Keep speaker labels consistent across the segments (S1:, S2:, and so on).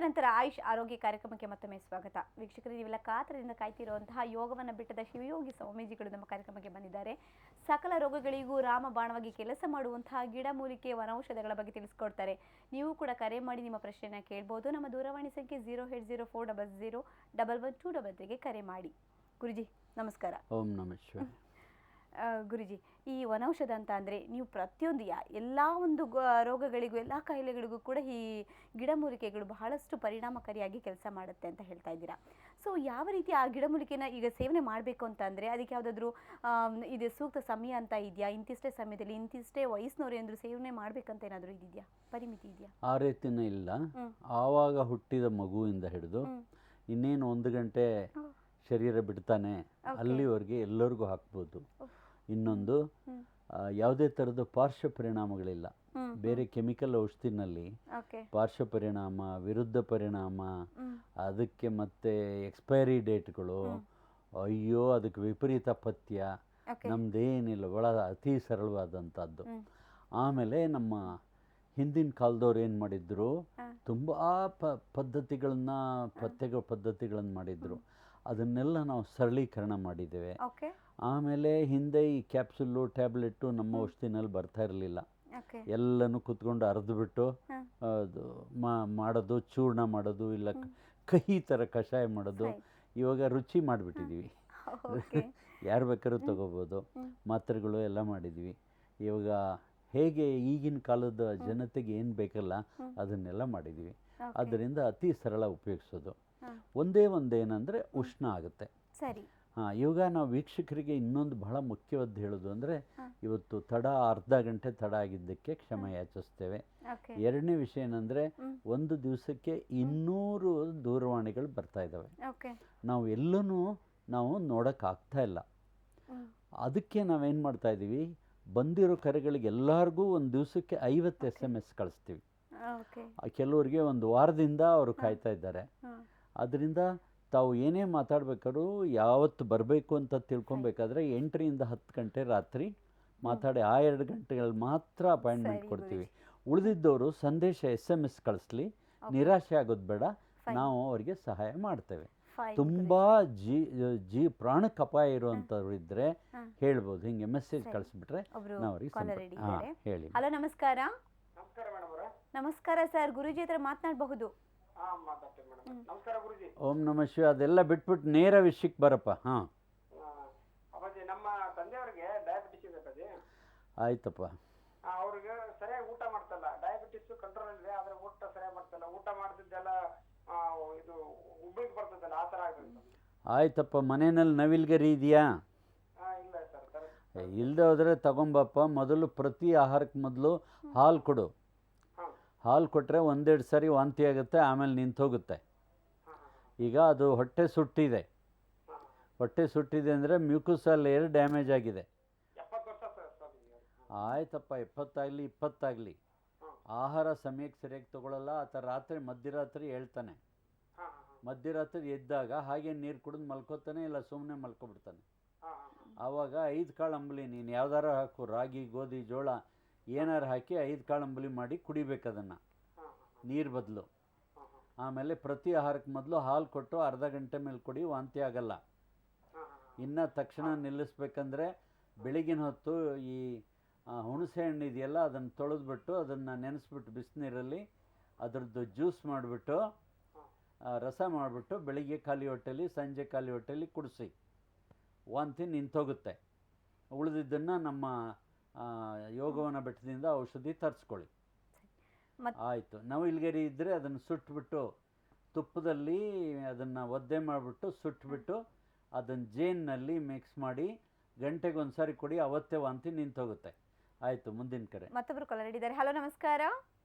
S1: ನಂತರ ಆಯುಷ್ ಆರೋಗ್ಯ ಕಾರ್ಯಕ್ರಮಕ್ಕೆ ಮತ್ತೊಮ್ಮೆ ಸ್ವಾಗತ. ವೀಕ್ಷಕರು, ನೀವೆಲ್ಲ ಕಾತರದಿಂದ ಕಾಯ್ತಿರುವಂತಹ ಯೋಗವನ್ನು ಬಿಟ್ಟದ ಶಿವಯೋಗಿ ಸ್ವಾಮೀಜಿಗಳು ನಮ್ಮ ಕಾರ್ಯಕ್ರಮಕ್ಕೆ ಬಂದಿದ್ದಾರೆ. ಸಕಲ ರೋಗಗಳಿಗೂ ರಾಮಬಾಣವಾಗಿ ಕೆಲಸ ಮಾಡುವಂತಹ ಗಿಡಮೂಲಿಕೆ ವನೌಷಧಗಳ ಬಗ್ಗೆ ತಿಳಿಸ್ಕೊಡ್ತಾರೆ. ನೀವು ಕೂಡ ಕರೆ ಮಾಡಿ ನಿಮ್ಮ ಪ್ರಶ್ನೆಯನ್ನು ಕೇಳ್ಬೋದು. ನಮ್ಮ ದೂರವಾಣಿ ಸಂಖ್ಯೆ 0804000111233ಗೆ ಕರೆ ಮಾಡಿ. ಗುರುಜಿ ನಮಸ್ಕಾರ.
S2: ಓಂ ನಮಃ ಶಿವಾಯ.
S1: ಗುರುಜಿ, ಈ ವನೌಷಧ ಅಂತ ಅಂದರೆ ನೀವು ಪ್ರತಿಯೊಂದು ಎಲ್ಲ ಒಂದು ರೋಗಗಳಿಗೂ ಎಲ್ಲ ಕಾಯಿಲೆಗಳಿಗೂ ಕೂಡ ಈ ಗಿಡಮೂಲಿಕೆಗಳು ಬಹಳಷ್ಟು ಪರಿಣಾಮಕಾರಿಯಾಗಿ ಕೆಲಸ ಮಾಡುತ್ತೆ ಅಂತ ಹೇಳ್ತಾ ಇದ್ದೀರಾ. ಸೊ ಯಾವ ರೀತಿ ಆ ಗಿಡಮೂಲಿಕೆನ ಈಗ ಸೇವನೆ ಮಾಡಬೇಕು ಅಂತ ಅಂದರೆ ಅದಕ್ಕೆ ಯಾವುದಾದ್ರೂ ಇದು ಸೂಕ್ತ ಸಮಯ ಅಂತ ಇದೆಯಾ? ಇಂತಿಷ್ಟೇ ಸಮಯದಲ್ಲಿ ಇಂತಿಷ್ಟೇ ವಯಸ್ಸಿನವರು ಏನಾದರೂ ಸೇವನೆ ಮಾಡಬೇಕಂತ ಏನಾದರೂ ಇದೆಯಾ, ಪರಿಮಿತಿ ಇದೆಯಾ?
S2: ಆ ರೀತಿನೇ ಇಲ್ಲ. ಆವಾಗ ಹುಟ್ಟಿದ ಮಗುವಿಂದ ಹಿಡಿದು ಇನ್ನೇನು 1 ಗಂಟೆ ಶರೀರ ಬಿಡ್ತಾನೆ ಅಲ್ಲಿವರೆಗೆ ಎಲ್ಲರಿಗೂ ಹಾಕ್ಬೋದು. ಇನ್ನೊಂದು, ಯಾವುದೇ ಥರದ ಪಾರ್ಶ್ವ ಪರಿಣಾಮಗಳಿಲ್ಲ. ಬೇರೆ ಕೆಮಿಕಲ್ ಔಷಧಿನಲ್ಲಿ ಪಾರ್ಶ್ವ ಪರಿಣಾಮ, ವಿರುದ್ಧ ಪರಿಣಾಮ, ಅದಕ್ಕೆ ಮತ್ತೆ ಎಕ್ಸ್ಪೈರಿ ಡೇಟ್ಗಳು, ಅಯ್ಯೋ ಅದಕ್ಕೆ ವಿಪರೀತ ಪಥ್ಯ, ನಮ್ದೇನಿಲ್ಲ, ಒಳ ಅತಿ ಸರಳವಾದಂಥದ್ದು. ಆಮೇಲೆ ನಮ್ಮ ಹಿಂದಿನ ಕಾಲದವ್ರು ಏನು ಮಾಡಿದ್ರು, ತುಂಬ ಪದ್ಧತಿಗಳನ್ನ ಪದ್ಧತಿಗಳನ್ನು ಮಾಡಿದ್ರು. ಅದನ್ನೆಲ್ಲ ನಾವು ಸರಳೀಕರಣ ಮಾಡಿದ್ದೇವೆ. ಆಮೇಲೆ ಹಿಂದೆ ಈ ಕ್ಯಾಪ್ಸುಲ್ಲು ಟ್ಯಾಬ್ಲೆಟ್ಟು ನಮ್ಮ ಔಷಧಿನಲ್ಲಿ ಬರ್ತಾ ಇರಲಿಲ್ಲ. ಎಲ್ಲನೂ ಕುತ್ಕೊಂಡು ಅರ್ದ್ಬಿಟ್ಟು ಅದು ಮಾಡೋದು, ಚೂರ್ಣ ಮಾಡೋದು, ಇಲ್ಲ ಕಹಿ ಥರ ಕಷಾಯ ಮಾಡೋದು. ಇವಾಗ ರುಚಿ ಮಾಡಿಬಿಟ್ಟಿದ್ದೀವಿ. ಯಾರು ಬೇಕಾದ್ರೂ ತಗೋಬೋದು. ಮಾತ್ರೆಗಳು ಎಲ್ಲ ಮಾಡಿದ್ವಿ. ಇವಾಗ ಹೇಗೆ ಈಗಿನ ಕಾಲದ ಜನತೆಗೆ ಏನು ಬೇಕಲ್ಲ ಅದನ್ನೆಲ್ಲ ಮಾಡಿದ್ವಿ. ಅದರಿಂದ ಅತಿ ಸರಳ ಉಪಯೋಗಿಸೋದು. ಒಂದೇನಂದರೆ ಉಷ್ಣ ಆಗುತ್ತೆ.
S1: ಸರಿ.
S2: ಇವಾಗ ನಾವು ವೀಕ್ಷಕರಿಗೆ ಇನ್ನೊಂದು ಬಹಳ ಮುಖ್ಯವಾದ್ದು ಹೇಳೋದು ಅಂದರೆ, ಇವತ್ತು ಅರ್ಧ ಗಂಟೆ ತಡ ಆಗಿದ್ದಕ್ಕೆ ಕ್ಷಮೆ ಯಾಚಿಸ್ತೇವೆ. ಎರಡನೇ ವಿಷಯ ಏನಂದರೆ, ಒಂದು ದಿವಸಕ್ಕೆ 200 ದೂರವಾಣಿಗಳು ಬರ್ತಾ ಇದ್ದಾವೆ. ನಾವು ಎಲ್ಲನೂ ನೋಡೋಕ್ಕಾಗ್ತಾ ಇಲ್ಲ. ಅದಕ್ಕೆ ನಾವೇನು ಮಾಡ್ತಾ ಇದ್ದೀವಿ, ಬಂದಿರೋ ಕರೆಗಳಿಗೆ ಎಲ್ಲರಿಗೂ ಒಂದು ದಿವಸಕ್ಕೆ 50 SMS ಕಳಿಸ್ತೀವಿ. ಕೆಲವರಿಗೆ ಒಂದು ವಾರದಿಂದ ಅವರು ಕಾಯ್ತಾ ಇದ್ದಾರೆ. ಅದರಿಂದ ತಾವು ಏನೇ ಮಾತಾಡಬೇಕಾದ್ರೂ ಯಾವತ್ತು ಬರಬೇಕು ಅಂತ ತಿಳ್ಕೊಬೇಕಾದ್ರೆ 8ರಿಂದ 10 ಗಂಟೆ ರಾತ್ರಿ ಮಾತಾಡಿ ಆ 2 ಗಂಟೆಗಳಲ್ಲಿ ಮಾತ್ರ ಅಪಾಯಿಂಟ್ಮೆಂಟ್ ಕೊಡ್ತೀವಿ. ಉಳಿದಿದ್ದವರು ಸಂದೇಶ SMS ಕಳಿಸ್ಲಿ, ನಿರಾಶೆ ಆಗೋದು ಬೇಡ, ನಾವು ಅವರಿಗೆ ಸಹಾಯ ಮಾಡ್ತೇವೆ. ತುಂಬ ಪ್ರಾಣಕ್ಕೆ ಅಪಾಯ ಇರುವಂಥವ್ರು ಇದ್ದರೆ ಹೇಳ್ಬೋದು, ಹಿಂಗೆ ಮೆಸೇಜ್ ಕಳಿಸ್ಬಿಟ್ರೆ ನಾವು ಅವ್ರಿಗೆ ಹೇಳಿ.
S1: ಹಲೋ, ನಮಸ್ಕಾರ. ನಮಸ್ಕಾರ ಸರ್, ಗುರುಜಿ ಹತ್ರ ಮಾತನಾಡಬಹುದು?
S2: ಓಂ ನಮಃ ಶಿವ. ಅದೆಲ್ಲ ಬಿಟ್ಬಿಟ್ಟು ನೇರ ವಿಷಯಕ್ಕೆ ಬರಪ್ಪ.
S3: ನಮ್ಮ ತಂದೆಯವರಿಗೆ ಡಯಾಬಿಟಿಸ್ ಇದೆ ಅಪ್ಪಾಜಿ.
S2: ಆಯ್ತಪ್ಪ.
S3: ಅವ್ರಿಗೆ ಸರಿಯಾಗಿ ಊಟ ಮಾಡ್ತಲ್ಲ, ಡಯಾಬಿಟಿಸ್ ಕಂಟ್ರೋಲ್ ಇದೆ, ಆದ್ರೆ ಊಟ ಸರಿಯಾಗಿ ಮಾಡ್ತಲ್ಲ. ಊಟ ಮಾಡ್ತಿದ್ದೆಲ್ಲ ಇದು ಉಬ್ಬಿಗೆ ಬರ್ತದಲ್ಲ, ಆ ಥರ ಆಗುತ್ತೆ.
S2: ಆಯ್ತಪ್ಪ. ಮನೆಯಲ್ಲಿ ನವಿಲ್ಗರಿ ಇದೆಯಾ?
S3: ಇಲ್ಲ ಸರ್.
S2: ಇಲ್ಲದೆ ಹೋದರೆ ತಗೊಂಬಪ್ಪ. ಮೊದಲು ಪ್ರತಿ ಆಹಾರಕ್ಕೆ ಮೊದಲು ಹಾಲು ಕೊಡು. ಹಾಲು ಕೊಟ್ಟರೆ 1-2 ಸರಿ ವಾಂತಿ ಆಗುತ್ತೆ, ಆಮೇಲೆ ನಿಂತೋಗುತ್ತೆ. ಈಗ ಅದು ಹೊಟ್ಟೆ ಸುಟ್ಟಿದೆ ಅಂದರೆ ಮ್ಯೂಕುಸಾ ಲೇಯರ್ ಡ್ಯಾಮೇಜ್ ಆಗಿದೆ. ಆಯ್ತಪ್ಪ, 70 ಆಗಲಿ 20 ಆಗಲಿ, ಆಹಾರ ಸಮಯಕ್ಕೆ ಸರಿಯಾಗಿ ತಗೊಳ್ಳಲ್ಲ. ಆತ ಮಧ್ಯರಾತ್ರಿ ಹೇಳ್ತಾನೆ. ಮಧ್ಯರಾತ್ರಿ ಎದ್ದಾಗ ಹಾಗೆ ನೀರು ಕುಡಿದು ಮಲ್ಕೋತಾನೆ, ಇಲ್ಲ ಸುಮ್ಮನೆ ಮಲ್ಕೊಬಿಡ್ತಾನೆ. ಆವಾಗ 5 ಕಾಳು ಅಂಬಲಿ, ನೀನು ಯಾವ್ದಾರ ಹಾಕು, ರಾಗಿ, ಗೋಧಿ, ಜೋಳ ಏನಾರು ಹಾಕಿ 5 ಕಾಳು ಅಂಬಲಿ ಮಾಡಿ ಕುಡಿಬೇಕು ಅದನ್ನು, ನೀರು ಬದಲು. ಆಮೇಲೆ ಪ್ರತಿ ಆಹಾರಕ್ಕೆ ಮೊದಲು ಹಾಲು ಕೊಟ್ಟು ಅರ್ಧ ಗಂಟೆ ಮೇಲೆ ಕುಡಿ, ವಾಂತಿ ಆಗಲ್ಲ. ಇನ್ನು ತಕ್ಷಣ ನಿಲ್ಲಿಸ್ಬೇಕಂದ್ರೆ ಬೆಳಗಿನ ಹೊತ್ತು ಈ ಹುಣಸೆ ಹಣ್ಣು ಇದೆಯಲ್ಲ, ಅದನ್ನು ತೊಳೆದ್ಬಿಟ್ಟು ಅದನ್ನು ನೆನೆಸ್ಬಿಟ್ಟು ಬಿಸಿನೀರಲ್ಲಿ ಅದರದ್ದು ಜ್ಯೂಸ್ ಮಾಡಿಬಿಟ್ಟು ರಸ ಮಾಡಿಬಿಟ್ಟು ಬೆಳಿಗ್ಗೆ ಖಾಲಿ ಹೊಟ್ಟೆಲಿ, ಸಂಜೆ ಖಾಲಿ ಹೊಟ್ಟೆಲಿ ಕುಡಿಸಿ, ವಾಂತಿ ನಿಂತೋಗುತ್ತೆ. ಉಳಿದಿದ್ದನ್ನು ನಮ್ಮ ಯೋಗವನ ಬೆಟ್ಟದಿಂದ ಔಷಧಿ ತರಿಸ್ಕೊಳ್ಳಿ. ಆಯಿತು. ನವಿಲ್ಗರಿ ಇದ್ದರೆ ಅದನ್ನು ಸುಟ್ಬಿಟ್ಟು ತುಪ್ಪದಲ್ಲಿ ಅದನ್ನು ಒದ್ದೆ ಮಾಡಿಬಿಟ್ಟು ಸುಟ್ಬಿಟ್ಟು ಅದನ್ನು ಜೇನಿನಲ್ಲಿ ಮಿಕ್ಸ್ ಮಾಡಿ ಗಂಟೆಗೆ ಒಂದ್ಸಾರಿ ಕೊಡಿ, ಅವತ್ತೇ ವಾಂತಿ ನಿಂತೋಗುತ್ತೆ. ಆಯಿತು. ಮುಂದಿನ ಕರೆ.
S1: ಮತ್ತೊಬ್ಬರು ಕಾಲರ್ ಇದ್ದಾರೆ. ಹಲೋ, ನಮಸ್ಕಾರ.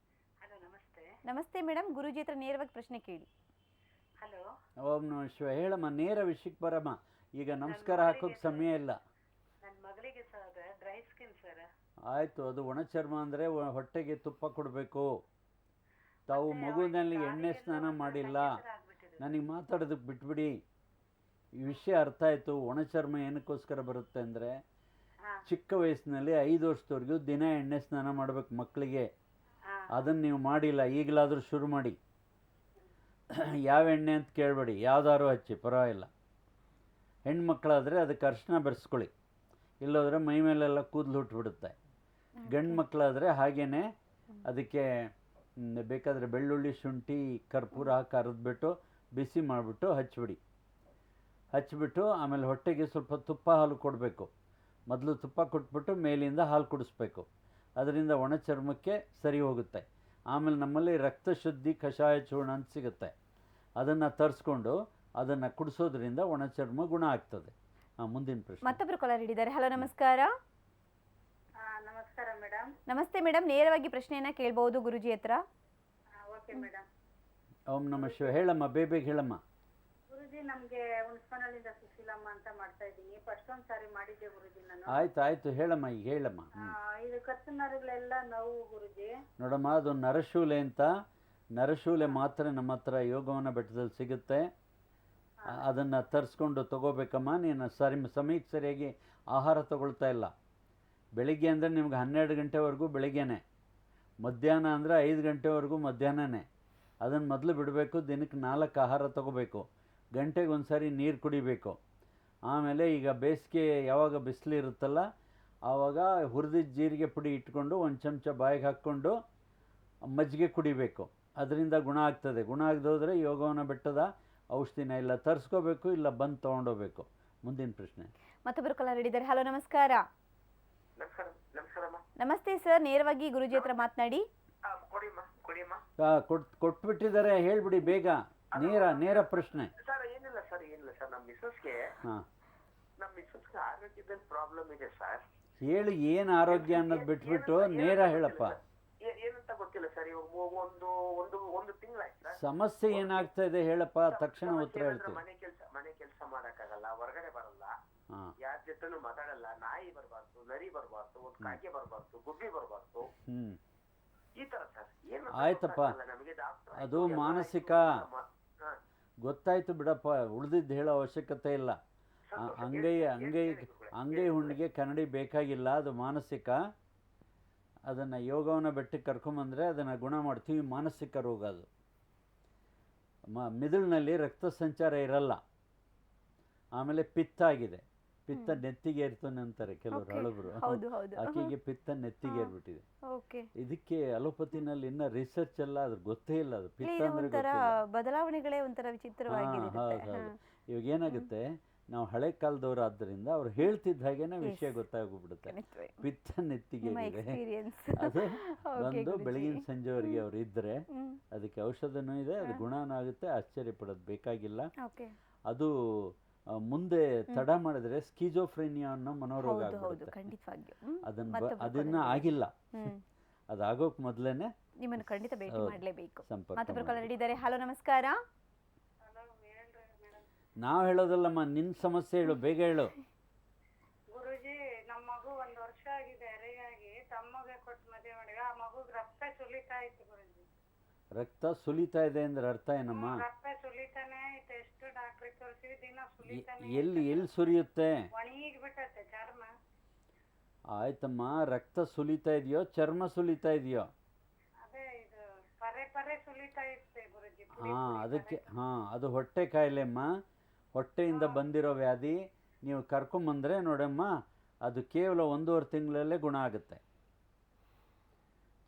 S4: ಹಲೋ, ನಮಸ್ತೆ.
S1: ನಮಸ್ತೆ ಮೇಡಮ್, ಗುರುಜಿ ಹತ್ರ ನೇರವಾಗಿ ಪ್ರಶ್ನೆ ಕೇಳಿ.
S4: ಹಲೋ.
S2: ಓಂ ನಮಃ ಶಿವ. ಹೇಳಮ್ಮ, ನೇರ ವಿಷಯಕ್ಕೆ ಬರಮ್ಮ. ಈಗ ನಮಸ್ಕಾರ ಹಾಕೋಕ್ಕೆ ಸಮಯ ಇಲ್ಲ.
S4: ನನ್ನ ಮಗಳಿಗೆ ಸರ್ ಡ್ರೈ ಸ್ಕಿನ್ ಸರ್.
S2: ಆಯಿತು. ಅದು ಒಣ ಚರ್ಮ ಅಂದರೆ ಹೊಟ್ಟೆಗೆ ತುಪ್ಪ ಕೊಡಬೇಕು. ತಾವು ಮಗುವಿನಲ್ಲಿ ಎಣ್ಣೆ ಸ್ನಾನ ಮಾಡಿಲ್ಲ. ನನಗೆ ಮಾತಾಡೋದಕ್ಕೆ ಬಿಟ್ಬಿಡಿ. ಈ ವಿಷಯ ಅರ್ಥ ಆಯಿತು. ಒಣ ಚರ್ಮ ಏನಕ್ಕೋಸ್ಕರ ಬರುತ್ತೆ ಅಂದರೆ, ಚಿಕ್ಕ ವಯಸ್ಸಿನಲ್ಲಿ 5 ವರ್ಷದವರೆಗೂ ದಿನ ಎಣ್ಣೆ ಸ್ನಾನ ಮಾಡಬೇಕು ಮಕ್ಕಳಿಗೆ. ಅದನ್ನು ನೀವು ಮಾಡಿಲ್ಲ, ಈಗಲಾದರೂ ಶುರು ಮಾಡಿ. ಯಾವ ಎಣ್ಣೆ ಅಂತ ಕೇಳಬೇಡಿ, ಯಾವ್ದಾದ್ರು ಹಚ್ಚಿ ಪರವಾಗಿಲ್ಲ. ಹೆಣ್ಮಕ್ಳಾದರೆ ಅದಕ್ಕೆ ಅರಿಶಿನ ಬೆರೆಸ್ಕೊಳ್ಳಿ, ಇಲ್ಲೋದ್ರೆ ಮೈ ಮೇಲೆಲ್ಲ ಕೂದಲು ಹುಟ್ಬಿಡುತ್ತೆ. ಗಂಡು ಮಕ್ಕಳಾದರೆ ಹಾಗೇ ಅದಕ್ಕೆ ಬೇಕಾದರೆ ಬೆಳ್ಳುಳ್ಳಿ, ಶುಂಠಿ, ಕರ್ಪೂರ ಹಾಕಿ ಅರೆದ್ಬಿಟ್ಟು ಬಿಸಿ ಮಾಡಿಬಿಟ್ಟು ಹಚ್ಚಿಬಿಟ್ಟು ಆಮೇಲೆ ಹೊಟ್ಟೆಗೆ ಸ್ವಲ್ಪ ತುಪ್ಪ ಹಾಲು ಕೊಡಬೇಕು. ಮೊದಲು ತುಪ್ಪ ಕೊಟ್ಬಿಟ್ಟು ಮೇಲಿಂದ ಹಾಲು ಕುಡಿಸ್ಬೇಕು. ಅದರಿಂದ ಒಣ ಚರ್ಮಕ್ಕೆ ಸರಿ ಹೋಗುತ್ತೆ. ಆಮೇಲೆ ನಮ್ಮಲ್ಲಿ ರಕ್ತ ಶುದ್ಧಿ ಕಷಾಯ ಚೂರ್ಣ ಅಂತ ಸಿಗುತ್ತೆ, ಅದನ್ನು ತರಿಸ್ಕೊಂಡು ಅದನ್ನು ಕುಡಿಸೋದ್ರಿಂದ ಒಣ ಚರ್ಮ ಗುಣ ಆಗ್ತದೆ. ಮುಂದಿನ ಪ್ರಶ್ನೆ.
S1: ಮತ್ತೊಬ್ಬರು ಕಾಲರ್ ಹಿಡಿದ್ದಾರೆ. ಹಲೋ, ನಮಸ್ಕಾರ.
S4: ನಮಸ್ಕಾರ ಮೇಡಮ್.
S1: ನಮಸ್ತೆ ಮೇಡಮ್, ನೇರವಾಗಿ ಪ್ರಶ್ನೆಯನ್ನ ಕೇಳಬಹುದು ಗುರುಜಿ ಹತ್ರ.
S4: Okay madam.
S2: ಓಂ ನಮಃ ಶಿವ. ಹೇಳಮ್ಮ, ಬೇಗ ಹೇಳಮ್ಮ.
S4: ಗುರುಜಿ, ನಮ್ಗೆ ಹುಣಸ್ಮನಲ್ಲಿಂದ ಸುಶೀಲಮ್ಮ ಅಂತ ಮಾಡ್ತಾ ಇದ್ದೀನಿ. ಫಸ್ಟ್ ಒಂದು ಸಾರಿ ಮಾಡಿದ್ದೆ ಗುರುಜಿ ನಾನು.
S2: ಆಯ್ತು ಹೇಳಮ್ಮ, ಈಗ ಹೇಳಮ್ಮ.
S4: ಇದು ಕತ್ತು ನರಗಳೆಲ್ಲ ನೋವು ಗುರುಜಿ.
S2: ನೋಡಮ್ಮ, ಅದು ನರಶೂಲೆ ಅಂತ. ನರಶೂಲೆ ಮಾತ್ರ ನಮ್ಮ ಹತ್ರ ಯೋಗವನ ಬೆಟ್ಟದಲ್ಲಿ ಸಿಗುತ್ತೆ. ಅದನ್ನು ತರಿಸ್ಕೊಂಡು ತಗೋಬೇಕಮ್ಮ. ನೀನು ಸಮಯಕ್ಕೆ ಸರಿಯಾಗಿ ಆಹಾರ ತಗೊಳ್ತಾ ಇಲ್ಲ. ಬೆಳಿಗ್ಗೆ ಅಂದರೆ ನಿಮ್ಗೆ 12 ಗಂಟೆವರೆಗೂ ಬೆಳಿಗ್ಗೆನೇ, ಮಧ್ಯಾಹ್ನ ಅಂದರೆ 5 ಗಂಟೆವರೆಗೂ ಮಧ್ಯಾಹ್ನನೇ. ಅದನ್ನು ಮೊದಲು ಬಿಡಬೇಕು. ದಿನಕ್ಕೆ 4 ಆಹಾರ ತಗೋಬೇಕು. ಗಂಟೆಗೆ ಒಂದು ಸಾರಿ ನೀರು ಕುಡಿಬೇಕು. ಆಮೇಲೆ ಈಗ ಬೇಸಿಗೆ ಯಾವಾಗ ಬಿಸಿಲಿರುತ್ತಲ್ಲ ಆವಾಗ ಹುರಿದಿದ್ದ ಜೀರಿಗೆ ಪುಡಿ ಇಟ್ಕೊಂಡು ಒಂದು ಚಮಚ ಬಾಯಿಗೆ ಹಾಕ್ಕೊಂಡು ಮಜ್ಜಿಗೆ ಕುಡಿಬೇಕು. ಅದರಿಂದ ಗುಣ ಆಗ್ತದೆ. ಗುಣ ಆಗದೋದ್ರೆ ಯೋಗವನ ಬೆಟ್ಟದ ಔಷಧಿನ ಇಲ್ಲ ತರಿಸ್ಕೋಬೇಕು, ಇಲ್ಲ ಬಂದು ತೊಗೊಂಡೋಗ್ಬೇಕು. ಮುಂದಿನ ಪ್ರಶ್ನೆ.
S1: ಮತ್ತೊಬ್ಬರು ಕಾಲರ್ ಹಿಡಿದ್ದಾರೆ. ಹಲೋ, ನಮಸ್ಕಾರ. ನಮಸ್ತೆ ಸರ್, ನೇರವಾಗಿ ಗುರುಜಿ ಹತ್ರ ಮಾತನಾಡಿ.
S2: ಕೊಟ್ಬಿಟ್ಟಿದ್ದಾರೆ, ಹೇಳ್ಬಿಡಿ ಬೇಗ. ನೇರ ಪ್ರಶ್ನೆ.
S3: ಸರ್ ಏನಿಲ್ಲ ಸರ್ ನಮ್ಮ ಮಿಸ್ಸಸ್ಗೆ ಆರೋಗ್ಯದಲ್ಲಿ ಪ್ರಾಬ್ಲಮ್ ಇದೆ ಸರ್.
S2: ಹೇಳಿ, ಏನು ಆರೋಗ್ಯ ಅನ್ನೋದು ಬಿಟ್ಬಿಟ್ಟು ನೇರ ಹೇಳಪ್ಪ.
S3: ಏನಂತ ಗೊತ್ತಿಲ್ಲ ಸರ್. ಒಂದು ತಿಂಗಳಾಯ್ತು.
S2: ಸಮಸ್ಯೆ ಏನಾಗ್ತಾ ಇದೆ ಹೇಳಪ್ಪ, ತಕ್ಷಣ ಉತ್ತರ ಹೇಳ್ತೀವಿ.
S3: ಮನೆ ಕೆಲಸ ಮಾಡಕ್ಕಾಗಲ್ಲ, ಹೊರಗಡೆ ಬರಲ್ಲ, ಯಾರ ಜೊತೆನೂ ಮಾತಾಡಲ್ಲ, ನಾಯಿ ಬರಬಾರ್ದು, ನರಿ ಬರಬಾರ್ದು, ಒಂದು ಕಾಗೆ ಬರಬಾರ್ದು, ಗುಬ್ಬಿ ಬರಬಾರ್ದು, ಈ ತರ ಸರ್.
S2: ಆಯ್ತಪ್ಪ, ಅದು ಮಾನಸಿಕ. ಗೊತ್ತಾಯ್ತು ಬಿಡಪ್ಪ, ಉಳಿದಿದ್ದು ಹೇಳೋ ಅವಶ್ಯಕತೆ ಇಲ್ಲ. ಅಂಗೈ ಹುಣ್ಣಿಗೆ ಕನ್ನಡಿ ಬೇಕಾಗಿಲ್ಲ, ಅದು ಮಾನಸಿಕ. ಅದನ್ನು ಯೋಗವನ್ನ ಬೆಟ್ಟಕ್ಕೆ ಕರ್ಕೊಂಬಂದರೆ ಅದನ್ನು ಗುಣ ಮಾಡ್ತೀವಿ. ಮಾನಸಿಕ ರೋಗ ಅದು. ಮಿದುಳಿನಲ್ಲಿ ರಕ್ತ ಸಂಚಾರ ಇರಲ್ಲ. ಆಮೇಲೆ ಪಿತ್ತ ಆಗಿದೆ. ಪಿತ್ತ ನೆತ್ತಿಗೆ ಏರ್ತಾನೆ ಅಂತಾರೆ ಕೆಲವರು ಹಳಬರು. ಆಕೆಗೆ ಪಿತ್ತ ನೆತ್ತಿಗೆ ಏರ್ಬಿಟ್ಟಿದೆ. ಇದಕ್ಕೆ ಅಲೋಪತಿನಲ್ಲಿ ಇನ್ನ ರಿಸರ್ಚ್ ಎಲ್ಲ ಅದ್ರ ಗೊತ್ತೇ ಇಲ್ಲ. ಅದು ಪಿತ್ತ ಅಂದ್ರೆ
S1: ಬದಲಾವಣೆಗಳೇ ಒಂಥರ ವಿಚಿತ್ರವಾಗಿದೆ.
S2: ಇವಾಗ ಏನಾಗುತ್ತೆ, ನಾವು ಹಳೆ ಕಾಲದವರು ಆದ್ದರಿಂದ ಅವ್ರು ಹೇಳ್ತಿದ್ದ ಹಾಗೇನೆ ವಿಷಯ ಗೊತ್ತಾಗ್ಬಿಡುತ್ತೆ. ಪಿತ್ತ ನೆತ್ತಿಗೆ ಅದು ಒಂದು ಬೆಳಗಿನ ಸಂಜೆವರೆಗೆ ಅವ್ರು ಇದ್ರೆ ಅದಕ್ಕೆ ಔಷಧನೂ ಇದೆ, ಅದು ಗುಣನೂ ಆಗುತ್ತೆ. ಆಶ್ಚರ್ಯ ಪಡೋದು ಬೇಕಾಗಿಲ್ಲ. ಅದು ಮುಂದೆ ತಡ ಮಾಡಿದ್ರೆ ಸ್ಕಿಜೋಫ್ರೆನಿಯಾ ಅನ್ನೋ ಮನೋರೋಗ ಆಗ್ಬಿಡುತ್ತೆ. ಅದನ್ನ ಆಗಿಲ್ಲ. ಅದಾಗೋಕ್ ಮೊದಲೇನೆ
S1: ನಿಮ್ಮನ್ನು ಖಂಡಿತ ಭೇಟಿ ಮಾಡಲೇಬೇಕು. ಮತ್ತೊಬ್ಬರು ಕಾಲರ್ ಹಿಡಿದ್ದಾರೆ. ಹಲೋ, ನಮಸ್ಕಾರ.
S2: ನಾವು ಹೇಳೋದಲ್ಲಮ್ಮ, ನಿನ್ನ ಸಮಸ್ಯೆ ಹೇಳು, ಬೇಗ ಹೇಳು.
S4: ಗುರುಜಿ, ನಮ್ಮ ಮಗು 1 ವರ್ಷ ಆಗಿದೆ ಹೆರಿಯಾಗಿ. ತಮ್ಮಗೆ ಕೊಟ್ಟು ಮದುವೆ ಮಾಡಿದ. ಆ ಮಗುಗೆ ರಕ್ತ ಸುಲಿತಾ ಇತ್ತು ಗುರುಜಿ.
S2: ರಕ್ತ ಸುಲಿತಾ ಇದೆ ಅಂದ್ರೆ ಅರ್ಥ ಏನಮ್ಮ?
S4: ರಕ್ತ ಸುಲಿತಾನೆ ಐತೆ. ಎಷ್ಟು ಡಾಕ್ಟ್ರಿಗೆ ತೋರಿಸಿ ದಿನ ಸುಲಿತಾನೆ.
S2: ಎಲ್ಲಿ ಸುರಿಯುತ್ತೆ?
S4: ಒಣಗಿಬಿಟ್ಟತ್ತೆ ಚರ್ಮ.
S2: ಆಯ್ತಮ್ಮ, ರಕ್ತ ಸುಲಿತಾ ಇದೆಯೋ ಚರ್ಮ ಸುಲಿತಾ ಇದೆಯೋ?
S4: ಅದೇ ಇದು ಪರೆ ಸುಲಿತಾ ಇತ್ತೆ ಗುರುಜಿ.
S2: ಅದಕ್ಕೆ ಅದು ಹೊಟ್ಟೆ ಕಾಯಿಲೆಮ್ಮ. ಹೊಟ್ಟೆಯಿಂದ ಬಂದಿರೋ ವ್ಯಾಧಿ. ನೀವು ಕರ್ಕೊಂಬಂದರೆ ನೋಡಮ್ಮ, ಅದು ಕೇವಲ 1.5 ತಿಂಗಳಲ್ಲೇ ಗುಣ ಆಗುತ್ತೆ.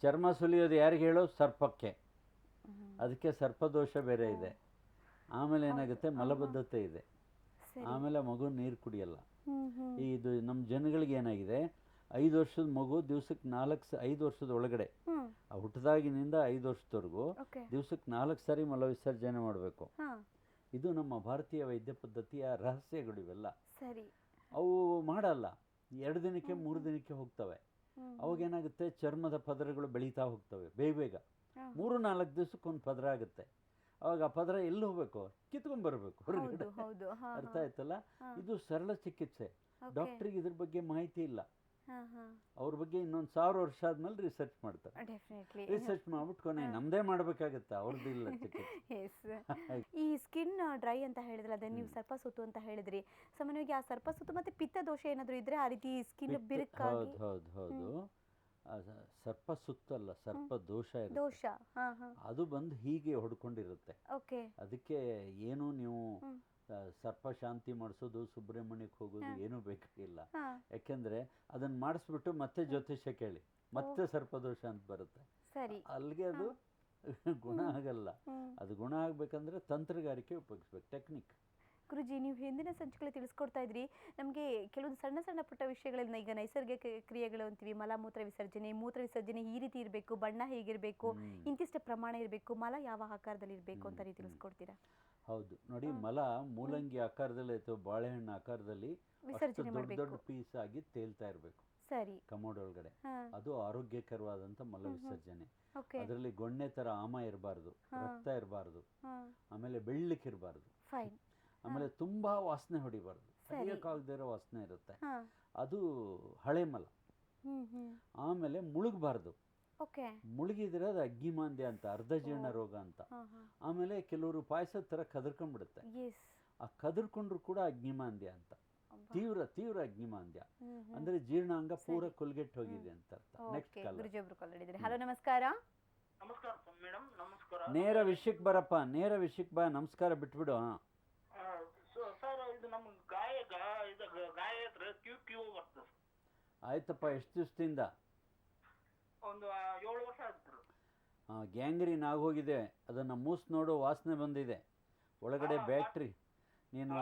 S2: ಚರ್ಮ ಸುಲಿಯೋದು ಯಾರಿಗೆ ಹೇಳೋ? ಸರ್ಪಕ್ಕೆ. ಅದಕ್ಕೆ ಸರ್ಪದೋಷ ಬೇರೆ ಇದೆ. ಆಮೇಲೆ ಏನಾಗುತ್ತೆ, ಮಲಬದ್ಧತೆ ಇದೆ. ಆಮೇಲೆ ಮಗು ನೀರು ಕುಡಿಯಲ್ಲ. ಇದು ನಮ್ಮ ಜನಗಳಿಗೆ ಏನಾಗಿದೆ, 5 ವರ್ಷದ ಮಗು ದಿವಸಕ್ಕೆ 5 ವರ್ಷದ ಒಳಗಡೆ, ಹುಟ್ಟಿದಾಗಿನಿಂದ 5 ವರ್ಷದವರೆಗೂ ದಿವಸಕ್ಕೆ 4 ಸಾರಿ ಮಲ ವಿಸರ್ಜನೆ ಮಾಡಬೇಕು. ಇದು ನಮ್ಮ ಭಾರತೀಯ ವೈದ್ಯ ಪದ್ಧತಿಯ ರಹಸ್ಯಗಳು ಇವೆಲ್ಲ. ಅವು ಮಾಡಲ್ಲ. 2 ದಿನಕ್ಕೆ 3 ದಿನಕ್ಕೆ ಹೋಗ್ತವೆ. ಅವಾಗೇನಾಗುತ್ತೆ, ಚರ್ಮದ ಪದರಗಳು ಬೆಳೀತಾ ಹೋಗ್ತವೆ ಬೇಗ. 3-4 ದಿವಸಕ್ಕೊಂದು ಪದರ ಆಗುತ್ತೆ. ಅವಾಗ ಆ ಪದರ ಎಲ್ಲಿ ಹೋಗ್ಬೇಕು? ಕಿತ್ಕೊಂಡ್ಬರ್ಬೇಕು ಹೊರಗಡೆ. ಅರ್ಥ ಆಯ್ತಲ್ಲ? ಇದು ಸರಳ ಚಿಕಿತ್ಸೆ. ಡಾಕ್ಟ್ರಿಗೆ ಇದ್ರ ಬಗ್ಗೆ ಮಾಹಿತಿ ಇಲ್ಲ. ಅವ್ರ ಬಗ್ಗೆ ಇನ್ನೊಂದು 1000 ವರ್ಷ ಆದ್ಮೇಲೆ ರಿಸರ್ಚ್ ಮಾಡ್ತಾರೆ. ರಿಸರ್ಚ್ ಮಾಡ್ಬಿಟ್ಟು ಕೊನೆ ನಮ್ದೇ ಮಾಡ್ಬೇಕಾಗತ್ತೆ, ಅವ್ರದ್ದು ಇಲ್ಲ ಚಿಕಿತ್ಸೆ.
S1: ಈ ಸ್ಕಿನ್ ಡ್ರೈ ಅಂತ ಹೇಳಿದ್ರೆ, ಅದೇ ನೀವು ಸರ್ಪಸುತ್ತು ಅಂತ ಹೇಳಿದ್ರಿ. ಸಾಮಾನ್ಯವಾಗಿ ಆ ಸರ್ಪಸುತ್ತು ಮತ್ತೆ ಪಿತ್ತ ದೋಷ ಏನಾದ್ರು ಇದ್ರೆ ಆ ರೀತಿ ಸ್ಕಿನ್ ಬಿರುಕಾಗಿ.
S2: ಹೌದು. ಸರ್ಪ ಸುತ್ತಲ್ಲ, ಸರ್ಪ ದೋಷ ಇರುತ್ತೆ.
S1: ದೋಷ. ಹಾ ಹಾ.
S2: ಅದು ಬಂದು ಹೀಗೆ ಹೊಡ್ಕೊಂಡಿರುತ್ತೆ.
S1: ಓಕೆ.
S2: ಅದಕ್ಕೆ ಏನು ನೀವು ಸರ್ಪ ಶಾಂತಿ ಮಾಡಿಸೋದು, ಸುಬ್ರಹ್ಮಣ್ಯಕ್ಕೆ ಹೋಗೋದು ಏನೂ ಬೇಕಾಗಿಲ್ಲ.
S1: ಹಾ.
S2: ಯಾಕೆಂದರೆ ಅದನ್ನು ಮಾಡಿಸ್ಬಿಟ್ಟು ಮತ್ತೆ ಜ್ಯೋತಿಷ್ಯ ಕೇಳಿ, ಮತ್ತೆ ಸರ್ಪದೋಷ ಅಂತ ಬರುತ್ತೆ.
S1: ಸರಿ.
S2: ಅಲ್ಲಿಗೆ ಅದು ಗುಣ ಆಗಲ್ಲ. ಅದು ಗುಣ ಆಗಬೇಕಂದ್ರೆ ತಂತ್ರಗಾರಿಕೆ ಉಪಯೋಗಿಸ್ಬೇಕು, ಟೆಕ್ನಿಕ್.
S1: ಗುರುಜಿ, ನೀವು ಹಿಂದಿನ ಸಂಚಿಕೆಯಲ್ಲಿ ತಿಳಿಸ್ಕೊಡ್ತಾ ಇದ್ರಿ ನಮಗೆ ಕೆಲವೊಂದು ಸಣ್ಣ ಸಣ್ಣ ಪುಟ್ಟ ವಿಷಯಗಳನ್ನ. ಈಗ ನೈಸರ್ಗಿಕ ಕ್ರಿಯೆಗಳು ಅಂತೀವಿ, ಮಲಮೂತ್ರ ವಿಸರ್ಜನೆ, ಮೂತ್ರ ವಿಸರ್ಜನೆ ಈ ರೀತಿ ಇರಬೇಕು, ಬಣ್ಣ ಹೇಗಿರಬೇಕು, ಇಂತಿಷ್ಟು ಪ್ರಮಾಣ ಇರಬೇಕು, ಮಲ ಯಾವ ಆಕಾರದಲ್ಲಿ ಇರಬೇಕು ಅಂತ ನೀವು ತಿಳಿಸ್ಕೊಡ್ತೀರಾ?
S2: ಹೌದು ನೋಡಿ, ಮಲ ಮೂಲಂಗಿ ಆಕಾರದಲ್ಲಿ ಅಥವಾ ಬಾಳೆಹಣ್ಣು ಆಕಾರದಲ್ಲಿ
S1: ವಿಸರ್ಜನೆ
S2: ದೊಡ್ಡ ದೊಡ್ಡ ಪೀಸ್ ಆಗಿ ತೇಲ್ತಾ ಇರಬೇಕು
S1: ಸರಿ
S2: ಕಮೋಡ್ ಒಳಗಡೆ. ಅದು ಆರೋಗ್ಯಕರವಾದಂಥ ಮಲ ವಿಸರ್ಜನೆ.
S1: ಓಕೆ.
S2: ಅದರಲ್ಲಿ ಗೊಣ್ಣೆ ಥರ ಆಮ ಇರಬಾರ್ದು, ರಕ್ತ ಇರಬಾರ್ದು, ಆಮೇಲೆ ಬೆಳ್ಳಕ್ಕಿರಬಾರ್ದು,
S1: ಫೈನ್.
S2: ಆಮೇಲೆ ತುಂಬಾ ವಾಸನೆ ಹೊಡಿಬಾರ್ದು, ಸರಿಯಕ್ಕಾಗದೇ ಇರೋ ವಾಸನೆ ಇರುತ್ತೆ, ಅದು ಹಳೆ ಮಲ. ಆಮೇಲೆ ಮುಳುಗಬಾರ್ದು.
S1: ಓಕೆ.
S2: ಮುಳುಗಿದ್ರೆ ಅದು ಅಗ್ನಿಮಾಂದ್ಯ ಅಂತ, ಅರ್ಧ ಜೀರ್ಣ ರೋಗ ಅಂತ. ಆಮೇಲೆ ಕೆಲವರು ಪಾಯಸದ ಥರ ಕದರ್ಕೊಂಡ್ಬಿಡುತ್ತೆ. ಆ ಕದರ್ಕೊಂಡ್ರು ಕೂಡ ಅಗ್ನಿಮಾಂದ್ಯ ಅಂತ, ತೀವ್ರ ತೀವ್ರ ಅಗ್ನಿಮಾಂದ್ಯ ಅಂದ್ರೆ ಜೀರ್ಣಾಂಗ ಪೂರ ಕೊಲ್ಗೆಟ್ಟು ಹೋಗಿದೆ ಅಂತ ಅರ್ಥ. Next call.
S1: ಹಲೋ, ನಮಸ್ಕಾರ.
S3: ನಮಸ್ಕಾರ ಮೇಡಮ್. ನಮಸ್ಕಾರ.
S2: ನೇರ ವಿಷಯಕ್ಕೆ ಬರಪ್ಪ, ನೇರ ವಿಷಯಕ್ಕೆ ಬಾ. ನಮಸ್ಕಾರ ಬಿಟ್ಬಿಡು.
S3: ಸರ್, ಇದು ನಮ್ಮ ಗಾಯ ಹತ್ರ ಕ್ಯೂ ಬರ್ತದೆ.
S2: ಆಯ್ತಪ್ಪ, ಎಷ್ಟು ದಿವಸದಿಂದ?
S3: ಒಂದು 7 ವರ್ಷ ಆಯ್ತು.
S2: ಗ್ಯಾಂಗ್ರೀನ್ ಆಗೋಗಿದೆ, ಅದನ್ನು ಮೂಸ್ ನೋಡು, ವಾಸನೆ ಬಂದಿದೆ ಒಳಗಡೆ ಬ್ಯಾಕ್ಟ್ರಿ. ನೀನು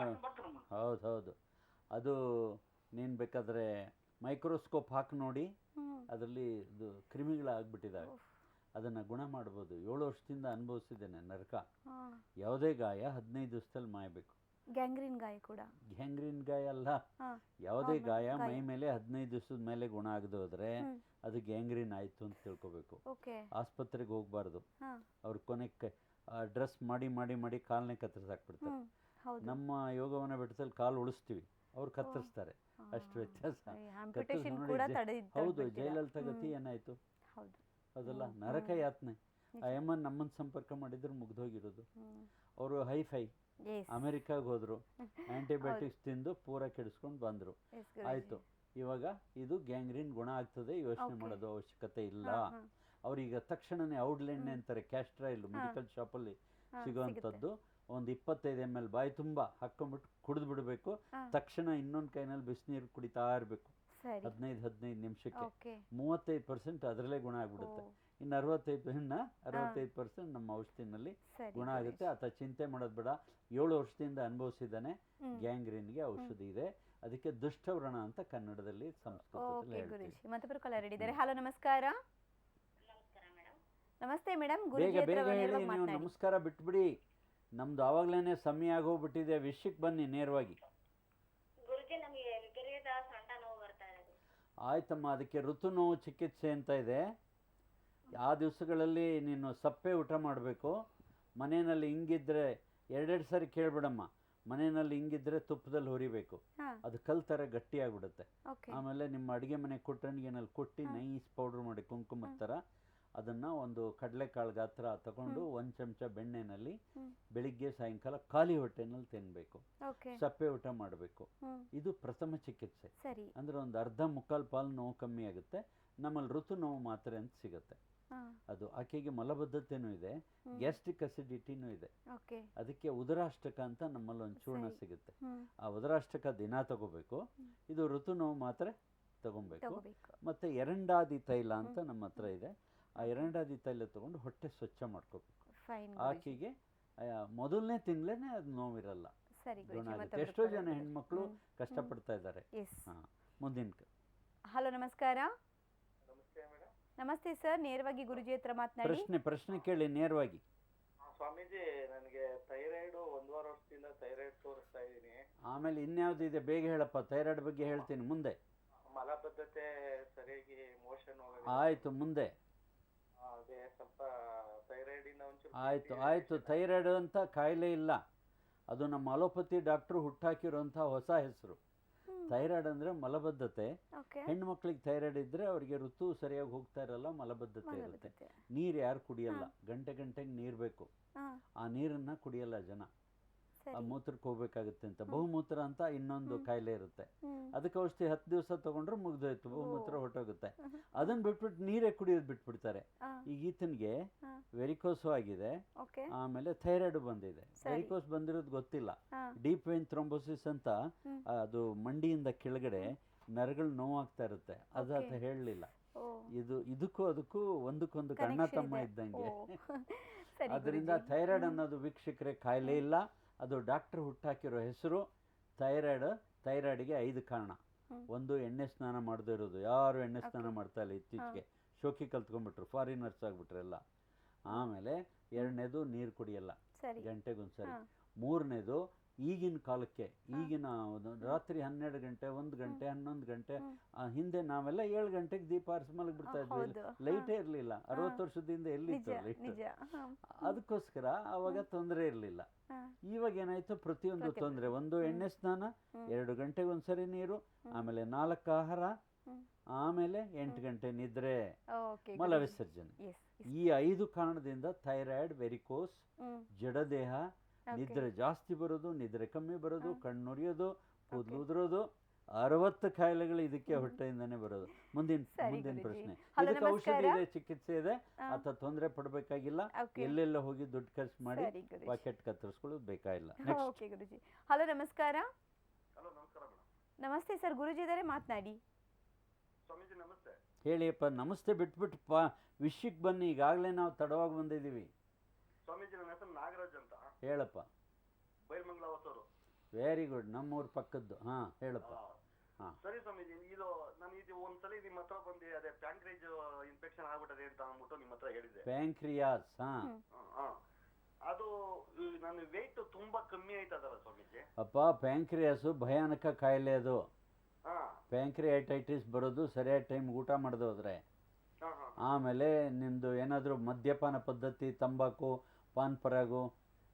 S2: ಹೌದು ಹೌದು, ಅದು ನೀನು ಬೇಕಾದರೆ ಮೈಕ್ರೋಸ್ಕೋಪ್ ಹಾಕಿ ನೋಡಿ, ಅದರಲ್ಲಿ ಇದು ಕ್ರಿಮಿಗಳಾಗ್ಬಿಟ್ಟಿದ್ದಾವೆ. ಅದನ್ನು ಗುಣ ಮಾಡ್ಬೋದು. 7 ವರ್ಷದಿಂದ ಅನುಭವಿಸಿದ್ದೇನೆ ನರಕ. ಯಾವುದೇ ಗಾಯ 15 ದಿವಸದಲ್ಲಿ ಮಾಯಬೇಕು.
S1: ಗ್ಯಾಂಗ್ರೀನ್ ಗಾಯ ಕೂಡ?
S2: ಗ್ಯಾಂಗ್ರೀನ್ ಗಾಯ ಅಲ್ಲ, ಯಾವುದೇ ಗಾಯ ಮೈ ಮೇಲೆ 15 ದಿವಸದ ಮೇಲೆ ಗುಣ ಆಗದೆ ಹೋದ್ರೆ ಅದು ಗ್ಯಾಂಗ್ರೀನ್ ಆಯಿತು ಅಂತ ತಿಳ್ಕೊಬೇಕು. ಆಸ್ಪತ್ರೆಗೆ ಹೋಗಬಾರ್ದು. ಅವ್ರು ಕೊನೆಗೆ ಡ್ರೆಸ್ ಮಾಡಿ ಮಾಡಿ ಮಾಡಿ ಕಾಲನ್ನೇ ಕತ್ತರಿಸಾಕ್ಬಿಡ್ತಾರೆ. ನಮ್ಮ ಯೋಗವನ ಬೆಟ್ಟದಲ್ಲಿ ಕಾಲು ಉಳಿಸ್ತೀವಿ, ಅವ್ರು ಕತ್ತರಿಸ್ತಾರೆ, ಅಷ್ಟು ವ್ಯತ್ಯಾಸ. ಹೌದು, ಜಯಲಲಿತಾ ಗತಿ ಏನಾಯ್ತು ಅದಲ್ಲ, ನರಕ ಯಾತನೆ. ಆ ಯಮ್ಮನ್ ನಮ್ಮನ್ನು ಸಂಪರ್ಕ ಮಾಡಿದ್ರೆ ಮುಗ್ದೋಗಿರೋದು. ಅವರು ಹೈಫೈ ಅಮೆರಿಕಾಗೆ ಹೋದ್ರು, ಆಂಟಿಬಯೋಟಿಕ್ಸ್ ತಿಂದು ಪೂರ ಕೆಡಿಸ್ಕೊಂಡು ಬಂದರು. ಆಯಿತು, ಇವಾಗ ಇದು ಗ್ಯಾಂಗ್ರೀನ್ ಗುಣ ಆಗ್ತದೆ, ಯೋಚನೆ ಮಾಡೋದು ಅವಶ್ಯಕತೆ ಇಲ್ಲ. ಅವ್ರೀಗ ತಕ್ಷಣನೇ ಔಡ್ಲೆಣ್ಣೆ ಅಂತಾರೆ, ಕ್ಯಾಸ್ಟ್ರಾಯಿಲ್ ಮೆಡಿಕಲ್ ಶಾಪಲ್ಲಿ ಸಿಗೋವಂಥದ್ದು. ಒಂದು 25 ml ಬಾಯಿ ತುಂಬ ಹಾಕ್ಕೊಂಡ್ಬಿಟ್ಟು ಕುಡಿದು ಬಿಡಬೇಕು. ತಕ್ಷಣ ಇನ್ನೊಂದು ಕೈನಲ್ಲಿ ಬಿಸಿನೀರು ಕುಡಿತಾ ಇರಬೇಕು 15 ನಿಮಿಷಕ್ಕೆ. 35% ಅದರಲ್ಲೇ ಗುಣ ಆಗ್ಬಿಡುತ್ತೆ. ಇನ್ನು 65% ನಮ್ಮ ಔಷಧಿನಲ್ಲಿ ಗುಣ ಆಗುತ್ತೆ. ಆತ ಚಿಂತೆ ಮಾಡೋದು ಬೇಡ. 7 ವರ್ಷದಿಂದ ಅನುಭವಿಸಿದ್ದಾನೆ. ಗ್ಯಾಂಗ್ರೀನ್ಗೆ ಔಷಧಿ ಇದೆ, ಅದಕ್ಕೆ ದುಷ್ಟವ್ರಣ ಅಂತ ಕನ್ನಡದಲ್ಲಿ ಸಂಸ್ಕೃತದಲ್ಲಿ ಹೇಳ್ತೀವಿ.
S1: ಹಲೋ, ನಮಸ್ಕಾರ. ನಮಸ್ತೆ ಮೇಡಮ್.
S2: ಬೇಗ ಬೇಗ ಹೇಳಿ, ನೀವು ನಮಸ್ಕಾರ ಬಿಟ್ಬಿಡಿ, ನಮ್ದು ಆವಾಗ್ಲೇನೆ ಸಮಯ ಆಗೋಗ್ಬಿಟ್ಟಿದೆ. ವಿಷಯಕ್ಕೆ ಬನ್ನಿ ನೇರವಾಗಿ. ಆಯ್ತಮ್ಮ, ಅದಕ್ಕೆ ಋತು ನೋವು ಚಿಕಿತ್ಸೆ ಅಂತ ಇದೆ. ಆ ದಿವಸಗಳಲ್ಲಿ ನೀನು ಸಪ್ಪೆ ಊಟ ಮಾಡಬೇಕು. ಮನೆಯಲ್ಲಿ ಹಿಂಗಿದ್ರೆ 2 ಸರಿ ಕೇಳ್ಬಿಡಮ್ಮ, ಮನೆಯಲ್ಲಿ ಹಿಂಗಿದ್ರೆ ತುಪ್ಪದಲ್ಲಿ ಹುರಿಬೇಕು, ಅದು ಕಲ್ ಥರ ಗಟ್ಟಿಯಾಗ್ಬಿಡುತ್ತೆ. ಆಮೇಲೆ ನಿಮ್ಮ ಅಡುಗೆ ಮನೆ ಕೊಟ್ಟಣಿಗೆನಲ್ಲಿ ಕೊಟ್ಟು ನೈಸ್ ಪೌಡ್ರ್ ಮಾಡಿ ಕುಂಕುಮದ ಥರ ಅದನ್ನು ಒಂದು ಕಡಲೆಕಾಳು ಗಾತ್ರ ತಗೊಂಡು 1 ಚಮಚ ಬೆಣ್ಣೆನಲ್ಲಿ ಬೆಳಿಗ್ಗೆ ಸಾಯಂಕಾಲ ಖಾಲಿ ಹೊಟ್ಟೆನಲ್ಲಿ ತಿನ್ನಬೇಕು. ಸಪ್ಪೆ ಊಟ ಮಾಡಬೇಕು. ಇದು ಪ್ರಥಮ ಚಿಕಿತ್ಸೆ. ಅಂದರೆ ಒಂದು ಅರ್ಧ ಮುಕ್ಕಾಲು ಪಾಲು ನೋವು ಕಮ್ಮಿ ಆಗುತ್ತೆ. ನಮ್ಮಲ್ಲಿ ಋತು ನೋವು ಮಾತ್ರೆ ಅಂತ ಸಿಗುತ್ತೆ. ಅದು ಆಕೆಗೆ ಮಲಬದ್ಧತೆನೂ ಇದೆ, ಗ್ಯಾಸ್ಟ್ರಿಕ್ ಅಸಿಡಿಟಿನೂ ಇದೆ. ಅದಕ್ಕೆ ಉದರಾಷ್ಟಕ ಅಂತ ನಮ್ಮಲ್ಲಿ ಒಂದು ಚೂರ್ಣ ಸಿಗುತ್ತೆ. ಆ ಉದರಾಷ್ಟಕ ದಿನ ತಗೋಬೇಕು. ಇದು ಋತು ನೋವು ಮಾತ್ರೆ ತಗೊಬೇಕು. ಮತ್ತು ಎರಂಡಾದಿ ತೈಲ ಅಂತ ನಮ್ಮ ಹತ್ರ ಇದೆ. ಆ ಎರಂಡಾದಿ ತೈಲ ತಗೊಂಡು ಹೊಟ್ಟೆ ಸ್ವಚ್ಛ ಮಾಡ್ಕೋಬೇಕು. ಆಕೆಗೆ ಮೊದಲನೇ ತಿಂಗಳೇ ಅದು ನೋವಿರಲ್ಲ, ಗುಣ ಆಗುತ್ತೆ. ಎಷ್ಟೋ ಜನ ಹೆಣ್ಮಕ್ಳು ಕಷ್ಟಪಡ್ತಾ ಇದ್ದಾರೆ. ಮುಂದಿನ.
S1: ಹಲೋ, ನಮಸ್ಕಾರ. ನಮಸ್ತೆ ಸರ್, ನೇರವಾಗಿ ಗುರುಜಿ ಹತ್ರ ಮಾತನಾಡಿ.
S2: ಪ್ರಶ್ನೆ ಕೇಳಿ ನೇರವಾಗಿ.
S3: ಸ್ವಾಮೀಜಿ, ನನಗೆ ಥೈರಾಯ್ಡ್ 1 ವರ್ಷದಿಂದ ಥೈರಾಯ್ಡ್ ತೋರಿಸ್ತಾ ಇದ್ದೀನಿ.
S2: ಆಮೇಲೆ ಇನ್ಯಾವ್ದಿದೆ ಬೇಗ ಹೇಳಪ್ಪ, ಥೈರಾಯ್ಡ್ ಬಗ್ಗೆ ಹೇಳ್ತೀನಿ ಮುಂದೆ.
S3: ಮಲಬದ್ಧತೆ, ಸರಿಯಾಗಿ ಮೋಷನ್ ಹೋಗೋದು.
S2: ಆಯ್ತು, ಮುಂದೆ.
S3: ಅದೇ ಸ್ವಲ್ಪ ಥೈರಾಯ್ಡ್ ಇಂದ ಒಂಚೂರು.
S2: ಆಯ್ತು, ಥೈರಾಯ್ಡ್ ಅಂತ ಕಾಯಿಲೆ ಇಲ್ಲ, ಅದು ನಮ್ಮ ಅಲೋಪತಿ ಡಾಕ್ಟ್ರು ಹುಟ್ಟಾಕಿರುವಂಥ ಹೊಸ ಹೆಸರು. ಥೈರಾಯ್ಡ್ ಅಂದರೆ ಮಲಬದ್ಧತೆ. ಹೆಣ್ಮಕ್ಳಿಗೆ ಥೈರಾಯ್ಡ್ ಇದ್ದರೆ ಅವರಿಗೆ ಋತು ಸರಿಯಾಗಿ ಹೋಗ್ತಾ ಇರಲ್ಲ, ಮಲಬದ್ಧತೆ ಇರುತ್ತೆ. ನೀರು ಯಾರು ಕುಡಿಯಲ್ಲ, ಗಂಟೆಗೆ ನೀರು ಬೇಕು. ಆ ನೀರನ್ನು ಕುಡಿಯಲ್ಲ ಜನ. ಮೂತ್ರಕ್ಕೆ ಹೋಗ್ಬೇಕಾಗುತ್ತೆ ಅಂತ. ಬಹುಮೂತ್ರ ಅಂತ ಇನ್ನೊಂದು ಕಾಯಿಲೆ ಇರುತ್ತೆ,
S1: ಹ್ಮ್.
S2: ಅದಕ್ಕೆ ಔಷಧಿ 10 ದಿವಸ ತಗೊಂಡ್ರೆ ಮುಗ್ದೋಯ್ತು, ಬಹುಮೂತ್ರ ಹೊರಟೋಗುತ್ತೆ. ಅದನ್ನ ಬಿಟ್ಬಿಟ್ಟು ನೀರೇ ಕುಡಿಯೋದು ಬಿಟ್ಬಿಡ್ತಾರೆ.
S1: ಆ,
S2: ಈಗ ಈತನಿಗೆ
S1: ಆ,
S2: ವೆರಿಕೋಸು ಆಗಿದೆ,
S1: ಓಕೆ.
S2: ಆಮೇಲೆ ಥೈರಾಯ್ಡ್ ಬಂದಿದೆ.
S1: ಸರಿ.
S2: ವೆರಿಕೋಸ್ ಬಂದಿರೋದು ಗೊತ್ತಿಲ್ಲ,
S1: ಆ,
S2: ಡೀಪ್ ವೇನ್ ಥ್ರೋಂಬೋಸಿಸ್ ಅಂತ
S1: ಹ್ಮ್.
S2: ಅದು ಮಂಡಿಯಿಂದ ಕೆಳಗಡೆ ನರಗಳು ನೋವಾಗ್ತಾ ಇರುತ್ತೆ, ಅದು ಆತ
S1: Okay.
S2: ಹೇಳಲಿಲ್ಲ.
S1: ಓ,
S2: ಇದಕ್ಕೂ ಅದಕ್ಕೂ ಒಂದಕ್ಕೊಂದು ಕಣ್ಣ
S1: connection
S2: ತಮ್ಮ
S1: ಇದೆ.
S2: ಇದ್ದಂಗೆ.
S1: ಓ, ಸರಿ
S2: ಅದರಿಂದ
S1: ಗುರೂಜಿ.
S2: ಥೈರಾಯ್ಡ್ ಅನ್ನೋದು ವೀಕ್ಷಕರೇ ಕಾಯಿಲೆ ಇಲ್ಲ, ಅದು ಡಾಕ್ಟರ್ ಹುಟ್ಟಾಕಿರೋ ಹೆಸರು. ಥೈರಾಯ್ಡ್ಗೆ 5 ಕಾರಣ.
S1: ಹ್ಮ್.
S2: ಒಂದು, ಎಣ್ಣೆ ಸ್ನಾನ ಮಾಡದೇ ಇರೋದು. ಯಾರು ಎಣ್ಣೆ ಸ್ನಾನ
S1: Okay.
S2: ಮಾಡ್ತಾ ಇಲ್ಲ ಇತ್ತೀಚೆಗೆ, ಶೋಕಿ ಕಲ್ತ್ಕೊಂಡ್ಬಿಟ್ರು, ಫಾರಿನರ್ಸ್ ಆಗ್ಬಿಟ್ರು ಎಲ್ಲ. ಆಮೇಲೆ 2ನೇದು ನೀರು ಕುಡಿಯಲ್ಲ
S1: ಸರಿ.
S2: ಗಂಟೆಗೊಂದ್ಸರಿ.
S1: ಹಾ.
S2: 3ನೇದು ಈಗಿನ ಕಾಲಕ್ಕೆ, ಈಗಿನ ರಾತ್ರಿ 12 ಗಂಟೆ 1 ಗಂಟೆ 11 ಗಂಟೆ ಹಿಂದೆ ನಾವೆಲ್ಲ 7 ಗಂಟೆಗೆ ದೀಪ ಆರಿಸಿ ಮಲಗಿಬಿಡ್ತಾ ಇದ್ವಿ,
S1: ಹೌದು.
S2: ಲೈಟೇ ಇರಲಿಲ್ಲ. 60 ವರ್ಷದಿಂದ ಎಲ್ಲಿತ್ತು
S1: ನಿಜ
S2: ಲೈಟ್?
S1: ನಿಜ. ಹಾ.
S2: ಅದಕ್ಕೋಸ್ಕರ ಅವಾಗ ತೊಂದರೆ ಇರಲಿಲ್ಲ.
S1: ಹಾ.
S2: ಇವಾಗ ಏನಾಯ್ತು, ಪ್ರತಿಯೊಂದು ತೊಂದರೆ. ಒಂದು ಎಣ್ಣೆ ಸ್ನಾನ, 2 ಗಂಟೆಗೆ ಒಂದ್ಸರಿ ನೀರು, ಆಮೇಲೆ 4 ಆಹಾರ,
S1: ಹ್ಮ್.
S2: ಆಮೇಲೆ 8 ಗಂಟೆ ನಿದ್ರೆ,
S1: ಓಕೆ
S2: ಮಲ
S1: ಗುರೂಜಿ.
S2: ವಿಸರ್ಜನೆ.
S1: ಎಸ್.
S2: ಈ 5 ಕಾರಣದಿಂದ ಥೈರಾಯ್ಡ್, ವೆರಿಕೋಸ್,
S1: ಹ್ಮ್.
S2: ಜಡದೇಹ,
S1: Okay.
S2: ನಿದ್ರೆ ಜಾಸ್ತಿ ಬರೋದು, ನಿದ್ರೆ ಕಮ್ಮಿ ಬರೋದು, ಕಣ್ಣುರಿಯೋದು, ಕೂದಲು ಉದುರೋದು, 60 ಕಾಯಿಲೆಗಳು ಇದಕ್ಕೆ ಹೊಟ್ಟೆಯಿಂದನೇ ಬರೋದು. ಮುಂದಿನ
S1: ಸರಿ
S2: ಪ್ರಶ್ನೆ.
S1: ಗುರೂಜಿ. ಹಲೋ,
S2: ಇದಕ್ಕೆ ಔಷಧಿ
S1: ನಮಸ್ಕಾರ.
S2: ಇದೆ, ಚಿಕಿತ್ಸೆ ಇದೆ, ಆತ ತೊಂದರೆ ಪಡಬೇಕಾಗಿಲ್ಲ.
S1: Okay.
S2: ಎಲ್ಲೆಲ್ಲ ಹೋಗಿ ದುಡ್ಡು ಖರ್ಚು ಮಾಡಿ
S1: ಸರಿ ಗುರೂಜಿ.
S2: ಪಾಕೆಟ್ ಕತ್ತರಿಸ್ಕೊಳ್ಳೋದು ಬೇಕಾಗಿಲ್ಲ.
S1: ಓಕೆ ಗುರೂಜಿ. ಹಲೋ, ನಮಸ್ಕಾರ.
S3: ಹಲೋ, ನಮಸ್ಕಾರ ಮೇಡಮ್.
S1: ನಮಸ್ತೆ ಸರ್, ಗುರೂಜಿ ಇದ್ದಾರೆ, ಮಾತನಾಡಿ.
S3: ಸ್ವಾಮೀಜಿ ನಮಸ್ತೆ.
S2: ಹೇಳಿಯಪ್ಪ. ನಮಸ್ತೆ ಬಿಟ್ಬಿಟ್ಟು ವಿಷಯಕ್ಕೆ ಬನ್ನಿ, ಈಗಾಗಲೇ ನಾವು ತಡವಾಗಿ ಬಂದಿದ್ದೀವಿ.
S3: ಸ್ವಾಮೀಜಿ ನನ್ನ ಹೆಸರು ನಾಗರಾಜ್ ಅಂತ,
S2: ಹೇಳಪ್ಪ.
S3: ಬೈಲ್ಮಂಗ್ಲ ಹೊಸೂರು.
S2: ವೆರಿ ಗುಡ್, ನಮ್ಮೂರ ಪಕ್ಕದ್ದು. ಹಾಂ, ಹೇಳಪ್ಪ. ಹಾಂ.
S3: ಸರಿ ಸ್ವಾಮೀಜಿ, ನಾನು ಒಂದ್ಸಲಿ ನಿಮ್ಮ ಹತ್ರ ಬಂದು ಅದೇ ಪ್ಯಾಂಕ್ರೇಜ್ ಇನ್ಫೆಕ್ಷನ್ ಆಗ್ಬಿಟ್ಟದೆ ಅಂತ ಅಂದ್ಬಿಟ್ಟು ನಿಮ್ಮ ಹತ್ರ ಹೇಳಿದ್ದೆ.
S2: ಪ್ಯಾಂಕ್ರಿಯಾಸ್. ಹಾಂ.
S3: ಅದು ನನ್ನ ವೆಯ್ಟ್ ತುಂಬಾ ಕಮ್ಮಿ ಆಯ್ತದಲ್ಲ ಸ್ವಾಮೀಜಿ?
S2: ಅಪ್ಪ, ಪ್ಯಾಂಕ್ರಿಯಾಸು ಭಯಾನಕ ಕಾಯಿಲೆ. ಅದು ಪ್ಯಾಂಕ್ರಿಯೈಟೈಟಿಸ್ ಬರೋದು ಸರಿಯಾದ ಟೈಮ್ಗೆ ಊಟ ಮಾಡದೆ ಹೋದ್ರೆ. ಆಮೇಲೆ ನಿಮ್ಮದು ಏನಾದರೂ ಮದ್ಯಪಾನ ಪದ್ಧತಿ, ತಂಬಾಕು, ಪಾನ್ ಪರಾಗು,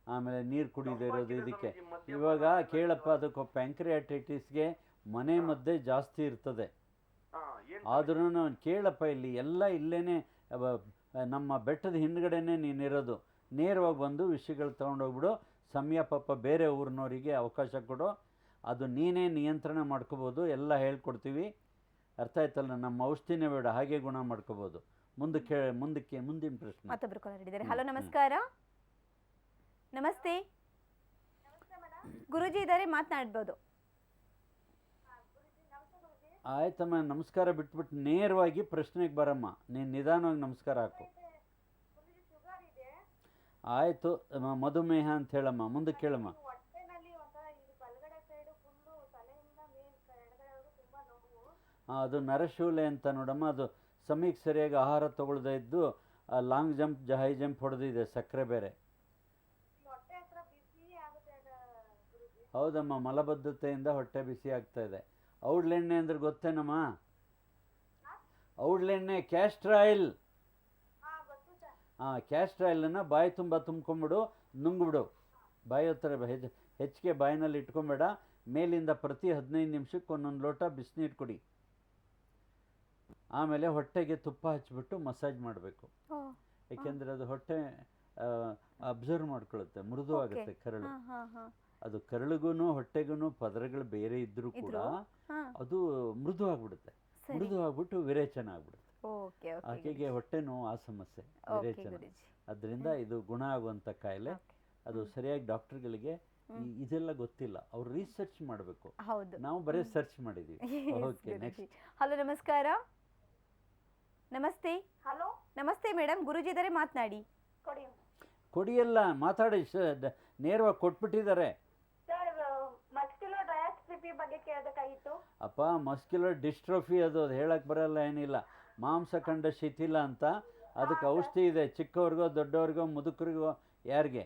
S2: ಆಮೇಲೆ ನೀರು ಕುಡಿದೇ ಇರೋದು, ಇದಕ್ಕೆ ಇವಾಗ ಕೇಳಪ್ಪ, ಅದಕ್ಕೆ ಪ್ಯಾಂಕ್ರಿಯೈಟೈಟಿಸ್ಗೆ ಮನೆ ಮದ್ದೆ ಜಾಸ್ತಿ ಇರ್ತದೆ. ಆದ್ರೂ ಕೇಳಪ್ಪ, ಇಲ್ಲಿ ಎಲ್ಲ ಇಲ್ಲೇನೆ ನಮ್ಮ ಬೆಟ್ಟದ ಹಿಂದ್ಗಡೆನೆ ನೀನಿರೋದು. ನೇರವಾಗಿ ಬಂದು ವಿಷಯಗಳು ತೊಗೊಂಡೋಗ್ಬಿಡು. ಸಮಯ ಪಾಪ ಬೇರೆ ಊರಿನವರಿಗೆ ಅವಕಾಶ ಕೊಡು, ಅದು ನೀನೇ ನಿಯಂತ್ರಣ ಮಾಡ್ಕೋಬೋದು. ಎಲ್ಲ ಹೇಳ್ಕೊಡ್ತೀವಿ, ಅರ್ಥ ಆಯ್ತಲ್ಲ? ನಮ್ಮ ಔಷಧಿನೇ ಬೇಡ, ಹಾಗೆ ಗುಣ ಮಾಡ್ಕೋಬೋದು. ಮುಂದಿನ ಪ್ರಶ್ನೆ.
S1: ಮತ್ತೊಬ್ರು ಕಾಲರ್ ಇದ್ದಾರೆ. ಹಲೋ, ನಮಸ್ಕಾರ. ನಮಸ್ತೆ. ಗುರೂಜಿ ಇದ್ದಾರೆ, ಮಾತನಾಡ್ಬೋದು.
S2: ಆಯ್ತಮ್ಮ, ನಮಸ್ಕಾರ ಬಿಟ್ಬಿಟ್ಟು ನೇರವಾಗಿ ಪ್ರಶ್ನೆಗೆ ಬರಮ್ಮ. ನೀನು ನಿಧಾನವಾಗಿ ನಮಸ್ಕಾರ ಹಾಕು. ಆಯಿತು, ಮಧುಮೇಹ ಅಂತ ಹೇಳಮ್ಮ. ಮುಂದಕ್ಕೆ ಕೇಳಮ್ಮ. ಅದು ನರಶೂಲೆ ಅಂತ ನೋಡಮ್ಮ. ಅದು ಸಮಯಕ್ಕೆ ಸರಿಯಾಗಿ ಆಹಾರ ತಗೊಳ್ದೇ ಇದ್ದು ಲಾಂಗ್ ಜಂಪ್, ಹೈ ಜಂಪ್ ಹೊಡೆದಿದೆ, ಸಕ್ಕರೆ ಬೇರೆ. ಹೌದಮ್ಮ, ಮಲಬದ್ಧತೆಯಿಂದ ಹೊಟ್ಟೆ ಬಿಸಿ ಆಗ್ತಾ ಇದೆ. ಔಡ್ಲೆಣ್ಣೆ ಅಂದ್ರೆ ಗೊತ್ತೇನಮ್ಮ? ಔಡ್ಲೆಣ್ಣೆ, ಕ್ಯಾಸ್ಟರ್ ಆಯಿಲ್. ಕ್ಯಾಸ್ಟರ್ ಆಯಿಲನ್ನು ಬಾಯಿ ತುಂಬ ತುಂಬ್ಕೊಂಬಿಡು, ನುಂಗ್ಬಿಡು. ಬಾಯಿ ಹತ್ರ ಹೆಚ್ಚಿಗೆ ಬಾಯಿನಲ್ಲಿ ಇಟ್ಕೊಂಬೇಡ. ಮೇಲಿಂದ ಪ್ರತಿ 15 ನಿಮಿಷಕ್ಕೆ ಒಂದೊಂದು ಲೋಟ ಬಿಸಿನೀರು ಕುಡಿ. ಆಮೇಲೆ ಹೊಟ್ಟೆಗೆ ತುಪ್ಪ ಹಚ್ಬಿಟ್ಟು ಮಸಾಜ್ ಮಾಡಬೇಕು. ಏಕೆಂದರೆ ಅದು ಹೊಟ್ಟೆ ಅಬ್ಸರ್ವ್ ಮಾಡ್ಕೊಳ್ಳುತ್ತೆ, ಮೃದು ಆಗುತ್ತೆ ಕರಳು. ಅದು ಕರಳಿಗೂ ಹೊಟ್ಟೆಗೂ ಪದರಗಳು ಬೇರೆ ಇದ್ರೂ ಕೂಡ ಅದು ಮೃದು ಆಗ್ಬಿಡುತ್ತೆ. ಮೃದು ಆಗ್ಬಿಟ್ಟು ವಿರೇಚನ ಆಗ್ಬಿಡುತ್ತೆ. ಆಕೆಗೆ ಹೊಟ್ಟೆ ನೋವು ಆ ಸಮಸ್ಯೆ, ವಿರೇಚನ. ಅದರಿಂದ ಇದು ಗುಣ ಆಗುವಂಥ ಕಾಯಿಲೆ. ಅದು ಸರಿಯಾಗಿ ಡಾಕ್ಟರ್ಗಳಿಗೆ ಇದೆಲ್ಲ ಗೊತ್ತಿಲ್ಲ, ಅವ್ರು ರಿಸರ್ಚ್ ಮಾಡಬೇಕು. ನಾವು ಬರೀ ಸರ್ಚ್ ಮಾಡಿದ್ದೀವಿ. Okay, next.
S1: ಹಲೋ, ನಮಸ್ಕಾರ. ನಮಸ್ತೆ.
S4: ಹಲೋ,
S1: ನಮಸ್ತೆ ಮೇಡಮ್, ಗುರೂಜಿ ಇದ್ದಾರೆ, ಮಾತನಾಡಿ.
S2: ಕೊಡಿಯಲ್ಲ, ಮಾತಾಡಿ. ನೇರವಾಗಿ ಕೊಟ್ಬಿಟ್ಟಿದ್ದಾರೆ.
S4: ಬಗ್ಗೆ ಕೇಳಬೇಕಾಗಿತ್ತು.
S2: ಅಪ್ಪ, ಮಸ್ಕ್ಯುಲರ್ ಡಿಸ್ಟ್ರೋಫಿ ಅದು ಹೇಳಕ್ ಬರಲ್ಲ, ಏನಿಲ್ಲ. ಮಾಂಸಖಂಡ ಶಿಥಿಲ ಅಂತ, ಅದಕ್ಕೆ ಔಷಧಿ ಇದೆ. ಚಿಕ್ಕವ್ರಿಗೋ, ದೊಡ್ಡವ್ರಿಗೋ, ಮುದುಕರಿಗೋ, ಯಾರಿಗೆ?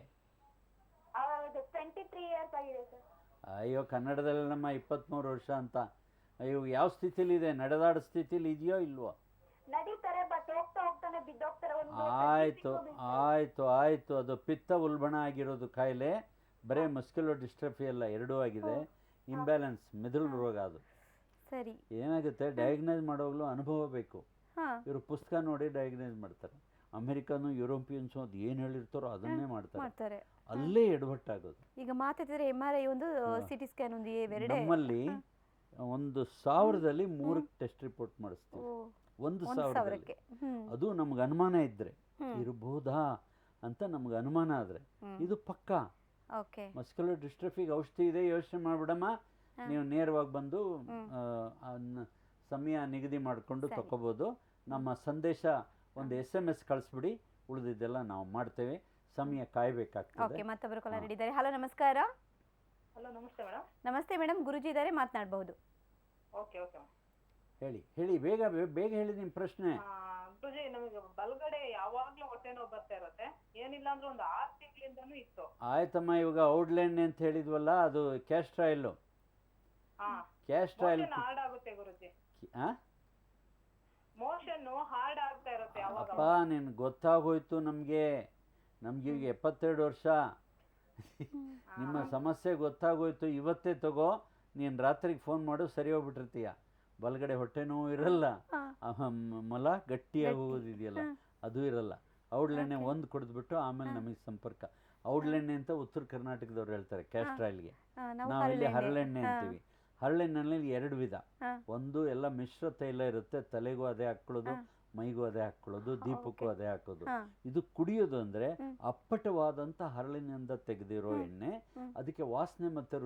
S4: 23 ಇಯರ್ಸ್ ಆಗಿದೆ ಸರ್.
S2: ಅಯ್ಯೋ, ಕನ್ನಡದಲ್ಲಿ ನಮ್ಮ 23 ವರ್ಷ ಅಂತ. ಅಯ್ಯೋ, ಯಾವ ಸ್ಥಿತಿಲಿದೆ? ನಡೆದಾಡೋ ಸ್ಥಿತಿಲಿ ಇದೆಯೋ ಇಲ್ವೋ?
S4: ನಡೀತಾರೆ, ಬಟ್ ಹೋಗ್ತಾ ಹೋಗ್ತಾನೆ ಬಿದ್ದೋಗ್ತಾರೆ.
S2: ಆಯ್ತು ಆಯ್ತು ಆಯ್ತು, ಅದು ಪಿತ್ತ ಉಲ್ಬಣ ಆಗಿರೋದು ಕಾಯಿಲೆ. ಬರೇ ಮಸ್ಕ್ಯುಲರ್ ಡಿಸ್ಟ್ರಫಿ ಅಲ್ಲ, ಎರಡೂ ಆಗಿದೆ. ಇಂಬ್ಯಾಲೆನ್ಸ್, ಮೆದುಳು ರೋಗ. ಅದು
S1: ಸರಿ.
S2: ಏನಾಗುತ್ತೆ, ಡಯಾಗ್ನೈಸ್ ಮಾಡೋವಾಗಲೂ ಅನುಭವ ಬೇಕು. ಇವರು ಪುಸ್ತಕ ನೋಡಿ ಡಯಾಗ್ನೈಸ್ ಮಾಡ್ತಾರೆ. ಅಮೆರಿಕನು, ಯುರೋಪಿಯನ್ಸು ಅದು ಏನು ಹೇಳಿರ್ತಾರೋ ಅದನ್ನೇ ಮಾಡ್ತಾರೆ. ಅಲ್ಲೇ ಎಡವಟ್ಟಾಗೋದು.
S1: ಈಗ ಮಾತಾಡ್ತಿದ್ರೆ MRI ಒಂದು CT ಸ್ಕ್ಯಾನ್ ಒಂದು ಇವೆರಡೇ.
S2: ನಮ್ಮಲ್ಲಿ 1,000ದಲ್ಲಿ 3 ಟೆಸ್ಟ್ ರಿಪೋರ್ಟ್ ಮಾಡಿಸ್ತೀವಿ. 1,000ಕ್ಕೆ. ಅದು ನಮ್ಗೆ ಅನುಮಾನ ಇದ್ದರೆ ಇರಬಹುದಾ ಅಂತ ನಮ್ಗೆ ಅನುಮಾನ ಆದರೆ ಇದು ಪಕ್ಕಾ. ಮಸ್ಕ್ಯುಲರ್ ಡಿಸ್ಟ್ರಫಿಗೆ ಔಷಧಿ ಇದೆ, ಯೋಚನೆ ಮಾಡ್ಬಿಡಮ್ಮ, ನೀವು ನೇರವಾಗಿ ಬಂದು ಸಮಯ ನಿಗದಿ ಮಾಡಿಕೊಂಡು ತಗೋಬೋದು. ನಮ್ಮ ಸಂದೇಶ ಒಂದು SMS ಕಳಿಸ್ಬಿಡಿ, ಉಳಿದಿದ್ದೆಲ್ಲ ನಾವು ಮಾಡ್ತೇವೆ. ಸಮಯ ಕಾಯಬೇಕಾಗ್ತದೆ.
S1: ಮತ್ತೊಬ್ಬರು ಕಾಲರ್ ಇದ್ದಾರೆ. ಹಲೋ ನಮಸ್ಕಾರ.
S4: ಹಲೋ ನಮಸ್ತೆ ಮೇಡಮ್.
S1: ನಮಸ್ತೆ ಮೇಡಮ್, ಗುರುಜಿ ಇದ್ದಾರೆ, ಮಾತನಾಡಬಹುದು.
S4: ಓಕೆ ಓಕೆ
S2: ಹೇಳಿ ಬೇಗ ಬೇಗ ಹೇಳಿ ನಿಮ್ಮ ಪ್ರಶ್ನೆ.
S4: ಗುರುಜಿ, ನಮಗೆ ಬಲಗಡೆ ಯಾವಾಗ್ಲೂ ಹೊಟ್ಟೆ ನೋವು ಬರ್ತಾ ಇರುತ್ತೆ, ಏನಿಲ್ಲ ಅಂದ್ರೆ ಒಂದು 6 ತಿಂಗಳಿಂದನೂ ಇತ್ತು.
S2: ಆಯ್ತಮ್ಮ, ಇವಾಗ ಔಡ್ಲೆಣ್ಣೆ ಅಂತ ಹೇಳಿದ್ವಲ್ಲ, ಅದು castor oil. Castor oil
S4: hard ಆಗುತ್ತೆ ಗುರುಜಿ, ಮೋಷನ್ ಹಾರ್ಡ್ ಆಗ್ತಾ ಇರುತ್ತೆ.
S2: ಅಪ್ಪ ನಿನ್ಗೆ ಗೊತ್ತಾಗೋಯ್ತು. ನಮಗೆ ಈಗ 72 ವರ್ಷ. ನಿಮ್ಮ ಸಮಸ್ಯೆ ಗೊತ್ತಾಗೋಯ್ತು. ಇವತ್ತೇ ತಗೋ, ನೀನು ರಾತ್ರಿಗೆ ಫೋನ್ ಮಾಡು, ಸರಿ ಹೋಗ್ಬಿಟ್ಟಿರ್ತೀಯ. ಬಲಗಡೆ ಹೊಟ್ಟೆ ನೋವು ಇರಲ್ಲ, ಮಲ ಗಟ್ಟಿಯಾಗಿ ಹೋಗೋದಿದೆಯಲ್ಲ ಅದು ಇರಲ್ಲ. ಔಡ್ಲೆಣ್ಣೆ ಒಂದು ಕುಡಿದ್ಬಿಟ್ಟು ಆಮೇಲೆ ನಮಗೆ ಸಂಪರ್ಕ. ಔಡ್ಲೆಣ್ಣೆ ಅಂತ ಉತ್ತರ ಕರ್ನಾಟಕದವ್ರು ಹೇಳ್ತಾರೆ ಕ್ಯಾಸ್ಟರ್ ಆಯಿಲ್ಗೆ. ನಾವಿಲ್ಲಿ ಹರಳೆಣ್ಣೆ ಅಂತೀವಿ. ಹರಳೆಣ್ಣೆನಲ್ಲಿ 2 ವಿಧ. ಒಂದು ಎಲ್ಲ ಮಿಶ್ರ ತೈಲ ಇರುತ್ತೆ, ತಲೆಗೂ ಅದೇ ಹಾಕ್ಕೊಳ್ಳೋದು, ಮೈಗೂ ಅದೇ ಹಾಕ್ಕೊಳ್ಳೋದು, ದೀಪಕ್ಕೂ ಅದೇ ಹಾಕೋದು. ಇದು ಕುಡಿಯೋದು ಅಂದರೆ ಅಪ್ಪಟವಾದಂಥ ಹರಳಿನಿಂದ ತೆಗೆದಿರೋ ಎಣ್ಣೆ. ಅದಕ್ಕೆ ವಾಸನೆ ಮತ್ತು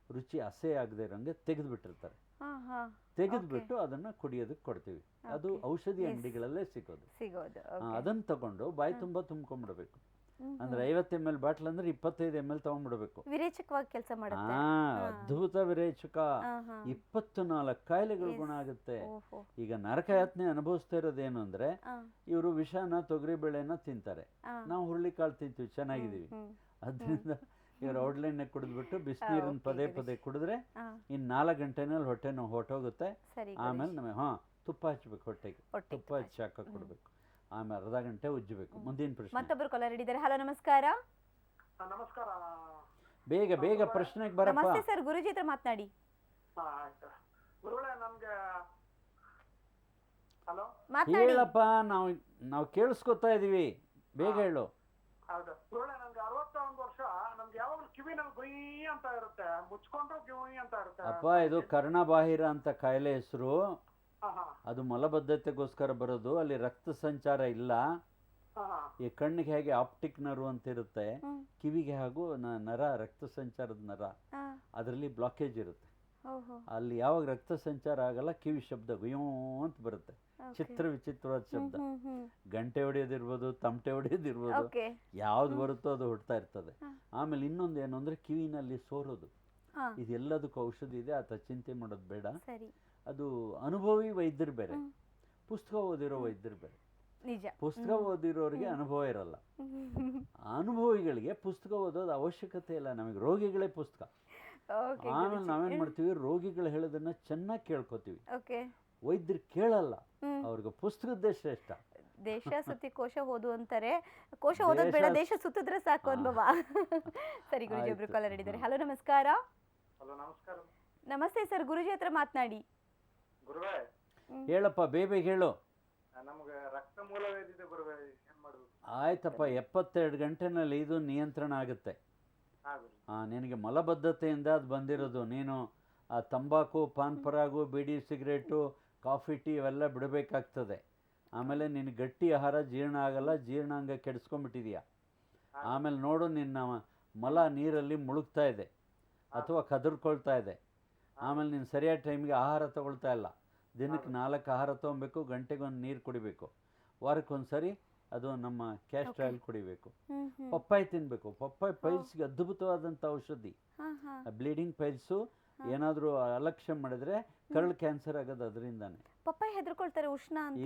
S2: ರುಚಿ ಅಸಹ್ಯ ಆಗದೆ ಇರೋಂಗೆ ತೆಗೆದುಬಿಟ್ಟಿರ್ತಾರೆ. ತೆಗೆದುಬಿಟ್ಟು ಅದನ್ನ ಕುಡಿಯೋದಕ್ಕೆ ಕೊಡ್ತೀವಿ. ಅದು ಔಷಧಿ ಅಂಗಡಿಗಳಲ್ಲೇ ಸಿಗೋದು. ಅದನ್ನ ತಗೊಂಡು ಬಾಯಿ ತುಂಬ ತುಂಬ್ಕೊಂಡ್ಬಿಡ್ಬೇಕು. ಅಂದ್ರೆ 50 ml ಬಾಟ್ಲ್ ಅಂದ್ರೆ 25 ml ತಗೊಂಡ್ಬಿಡ್ಬೇಕು.
S1: ವಿರೇಚಕವಾಗಿ ಕೆಲಸ ಮಾಡುತ್ತೆ.
S2: ಅದ್ಭುತ ವಿರೇಚಕ. 24 ಕಾಯಿಲೆಗಳು ಗುಣ ಆಗುತ್ತೆ. ಈಗ ನರಕಯಾತನೆ ಅನುಭವಿಸ್ತಾ ಇರೋದೇನು ಅಂದ್ರೆ, ಇವರು ವಿಷನ ತೊಗರಿ ಬೇಳೆನ ತಿಂತಾರೆ, ನಾವು ಹುರುಳಿಕಾಳು ತಿಂತೀವಿ, ಚೆನ್ನಾಗಿದ್ದೀವಿ. ಅದರಿಂದ ಇವರು ಔಡ್ಲೆಣ್ಣೆ ಕುಡಿದ್ಬಿಟ್ಟು ಬಿಸಿನೀರನ್ನ ಪದೇ ಪದೇ ಕುಡಿದ್ರೆ ಇನ್ನು 4 ಗಂಟೆನಲ್ಲಿ ಹೊಟ್ಟೆ ನೋವು ಹೊಟ್ಟೋಗುತ್ತೆ. ಆಮೇಲೆ ನಮಗೆ ತುಪ್ಪ ಹಚ್ಬೇಕು, ಹೊಟ್ಟೆಗೆ ತುಪ್ಪ ಹಚ್ಚಿ ಶಾಖ ಕೊಡ್ಬೇಕು. ಆಮೇಲೆ ಅರ್ಧ ಗಂಟೆ ಉಜ್ಜಬೇಕು. ಮುಂದಿನ ಪ್ರಶ್ನೆ.
S1: ಮತ್ತೊಬ್ಬರು ಕಾಲರ್ ಇದ್ದಾರೆ. ಹಲೋ ನಮಸ್ಕಾರ.
S3: ನಮಸ್ಕಾರ.
S2: ಬೇಗ ಪ್ರಶ್ನೆಗೆ ಬರಪ್ಪ.
S1: ನಮಸ್ತೆ ಸರ್, ಗುರುಜಿ ಹತ್ರ ಮಾತನಾಡಿ.
S2: ಹೇಳಪ್ಪ, ನಾವು ಕೇಳಿಸ್ಕೊತಾ ಇದೀವಿ, ಬೇಗ ಹೇಳು.
S3: ಹೌದು ಗುರುಳೆ, ನಮ್ಗೆ 61 ವರ್ಷ. ನಮ್ಗೆ ಯಾವಾಗಲೂ ಕಿವಿ ನಮ್ಗೆ ಗುಯ್ ಅಂತ ಇರುತ್ತೆ, ಮುಚ್ಕೊಂಡ್ರು ಗುಯ್ ಅಂತ ಇರುತ್ತೆ.
S2: ಅಪ್ಪ, ಇದು ಕರ್ಣಬಾಹಿರ ಅಂತ ಕಾಯಿಲೆ ಹೆಸರು. ಅದು ಮಲಬದ್ಧತೆಗೋಸ್ಕರ ಬರೋದು. ಅಲ್ಲಿ ರಕ್ತ ಸಂಚಾರ ಇಲ್ಲ. ಈ ಕಣ್ಣಿಗೆ ಹೇಗೆ ಆಪ್ಟಿಕ್ ನರ್ವ್ ಅಂತ ಇರುತ್ತೆ, ಕಿವಿಗೆ ಹಾಗೂ ನರ, ರಕ್ತ ಸಂಚಾರದ ನರ, ಅದರಲ್ಲಿ ಬ್ಲಾಕೇಜ್ ಇರುತ್ತೆ. ಅಲ್ಲಿ ಯಾವಾಗ ರಕ್ತ ಸಂಚಾರ ಆಗಲ್ಲ, ಕಿವಿ ಶಬ್ದ ಗುಯ್ಯೋ ಅಂತ ಬರುತ್ತೆ. ಚಿತ್ರ ವಿಚಿತ್ರವಾದ ಶಬ್ದ. ಗಂಟೆ ಹೊಡೆಯೋದಿರ್ಬೋದು, ತಮಟೆ ಹೊಡೆಯೋದಿರ್ಬೋದು, ಯಾವ್ದು ಬರುತ್ತೋ ಅದು ಹುಡ್ತಾ ಇರ್ತದೆ. ಆಮೇಲೆ ಇನ್ನೊಂದು ಏನು ಅಂದ್ರೆ ಕಿವಿನಲ್ಲಿ ಸೋರೋದು. ಇದೆಲ್ಲದಕ್ಕೂ ಔಷಧಿ ಇದೆ, ಆತ ಚಿಂತೆ ಮಾಡೋದು ಬೇಡ. ಅದು ಅನುಭವಿ ವೈದ್ಯರು ಬೇರೆ, ಪುಸ್ತಕ ಓದಿರೋ ವೈದ್ಯರು ಬೇರೆ. ಪುಸ್ತಕ ಓದಿರೋರಿಗೆ ಅನುಭವ ಇರಲ್ಲ. ಅನುಭವಿಗಳಿಗೆ ಪುಸ್ತಕ ಓದೋದು ಅವಶ್ಯಕತೆ ಇಲ್ಲ. ನಮಗೆ ರೋಗಿಗಳೇ ಪುಸ್ತಕ. ಆಮೇಲೆ ನಾವೇನ್ ಮಾಡ್ತೀವಿ, ರೋಗಿಗಳು ಹೇಳೋದನ್ನ ಚೆನ್ನಾಗಿ ಕೇಳ್ಕೊತೀವಿ. ವೈದ್ಯರು ಕೇಳಲ್ಲ, ಅವ್ರಿಗೆ ಪುಸ್ತಕದ್ದೇ ಶ್ರೇಷ್ಠ.
S1: ದೇಶ ಸುತ್ತಿ ಕೋಶ ಓದು ಅಂತಾರೆ. ಕೋಶ ಓದೋದು ಬೇಡ, ದೇಶ ಸುತ್ತಿದ್ರೆ ಸಾಕು ಅನ್ಬವ. ಸರಿ ಗುರುಜಿ, ಒಬ್ರು ಕಾಲರ್ ಇದ್ದಾರೆ. ಹಲೋ ನಮಸ್ಕಾರ.
S3: ಹಲೋ ನಮಸ್ಕಾರ.
S1: ನಮಸ್ತೆ ಸರ್, ಗುರುಜಿ ಹತ್ರ ಮಾತನಾಡಿ.
S3: ಗುರುವೇ
S2: ಹೇಳಪ್ಪ, ಬೇಗ ಹೇಳು.
S3: ನಮಗೆ ರಕ್ತ ಮೂಲವೇದಿದೆ ಗುರುವೇ, ಏನ್ ಮಾಡುದು?
S2: ಆಯ್ತಪ್ಪ, 72 ಗಂಟೆನಲ್ಲಿ ಇದು ನಿಯಂತ್ರಣ ಆಗುತ್ತೆ. ನಿನಗೆ ಮಲಬದ್ಧತೆಯಿಂದ ಅದು ಬಂದಿರೋದು. ನೀನು ಆ ತಂಬಾಕು, ಪಾನ್ ಪರಾಗು, ಬೀಡಿ, ಸಿಗರೇಟು, ಕಾಫಿ, ಟೀ ಇವೆಲ್ಲ ಬಿಡಬೇಕಾಗ್ತದೆ. ಆಮೇಲೆ ನಿನ್ನ ಗಟ್ಟಿ ಆಹಾರ ಜೀರ್ಣ ಆಗಲ್ಲ, ಜೀರ್ಣಾಂಗ ಕೆಡಿಸ್ಕೊಂಡ್ಬಿಟ್ಟಿದೀಯ. ಆಮೇಲೆ ನೋಡು, ನಿನ್ನ ಮಲ ನೀರಲ್ಲಿ ಮುಳುಗ್ತಾ ಇದೆ ಅಥವಾ ಕದರ್ಕೊಳ್ತಾ ಇದೆ. ಆಮೇಲೆ ನೀನು ಸರಿಯಾದ ಟೈಮಿಗೆ ಆಹಾರ ತಗೊಳ್ತಾ ಇಲ್ಲ. ದಿನಕ್ಕೆ 4 ಆಹಾರ ತೊಗೊಬೇಕು, ಗಂಟೆಗೊಂದು ನೀರು ಕುಡಿಬೇಕು, ವಾರಕ್ಕೊಂದ್ಸರಿ ಅದು ನಮ್ಮ ಕ್ಯಾಸ್ಟರ್ ಆಯಿಲ್ ಕುಡಿಬೇಕು. ಪಪ್ಪಾಯಿ ತಿನ್ಬೇಕು. ಪಪ್ಪಾಯಿ ಪೈಲ್ಸ್ಗೆ ಅದ್ಭುತವಾದಂಥ ಔಷಧಿ. ಬ್ಲೀಡಿಂಗ್ ಪೈಲ್ಸು ಏನಾದರೂ ಅಲಕ್ಷ್ಯ ಮಾಡಿದ್ರೆ ಕರಳು ಕ್ಯಾನ್ಸರ್ ಆಗೋದು ಅದರಿಂದಾನೆ.
S1: ಪಪ್ಪಾಯಿ ಹೆದರ್ಕೊಳ್ತಾರೆ, ಉಷ್ಣ ಅಂತ.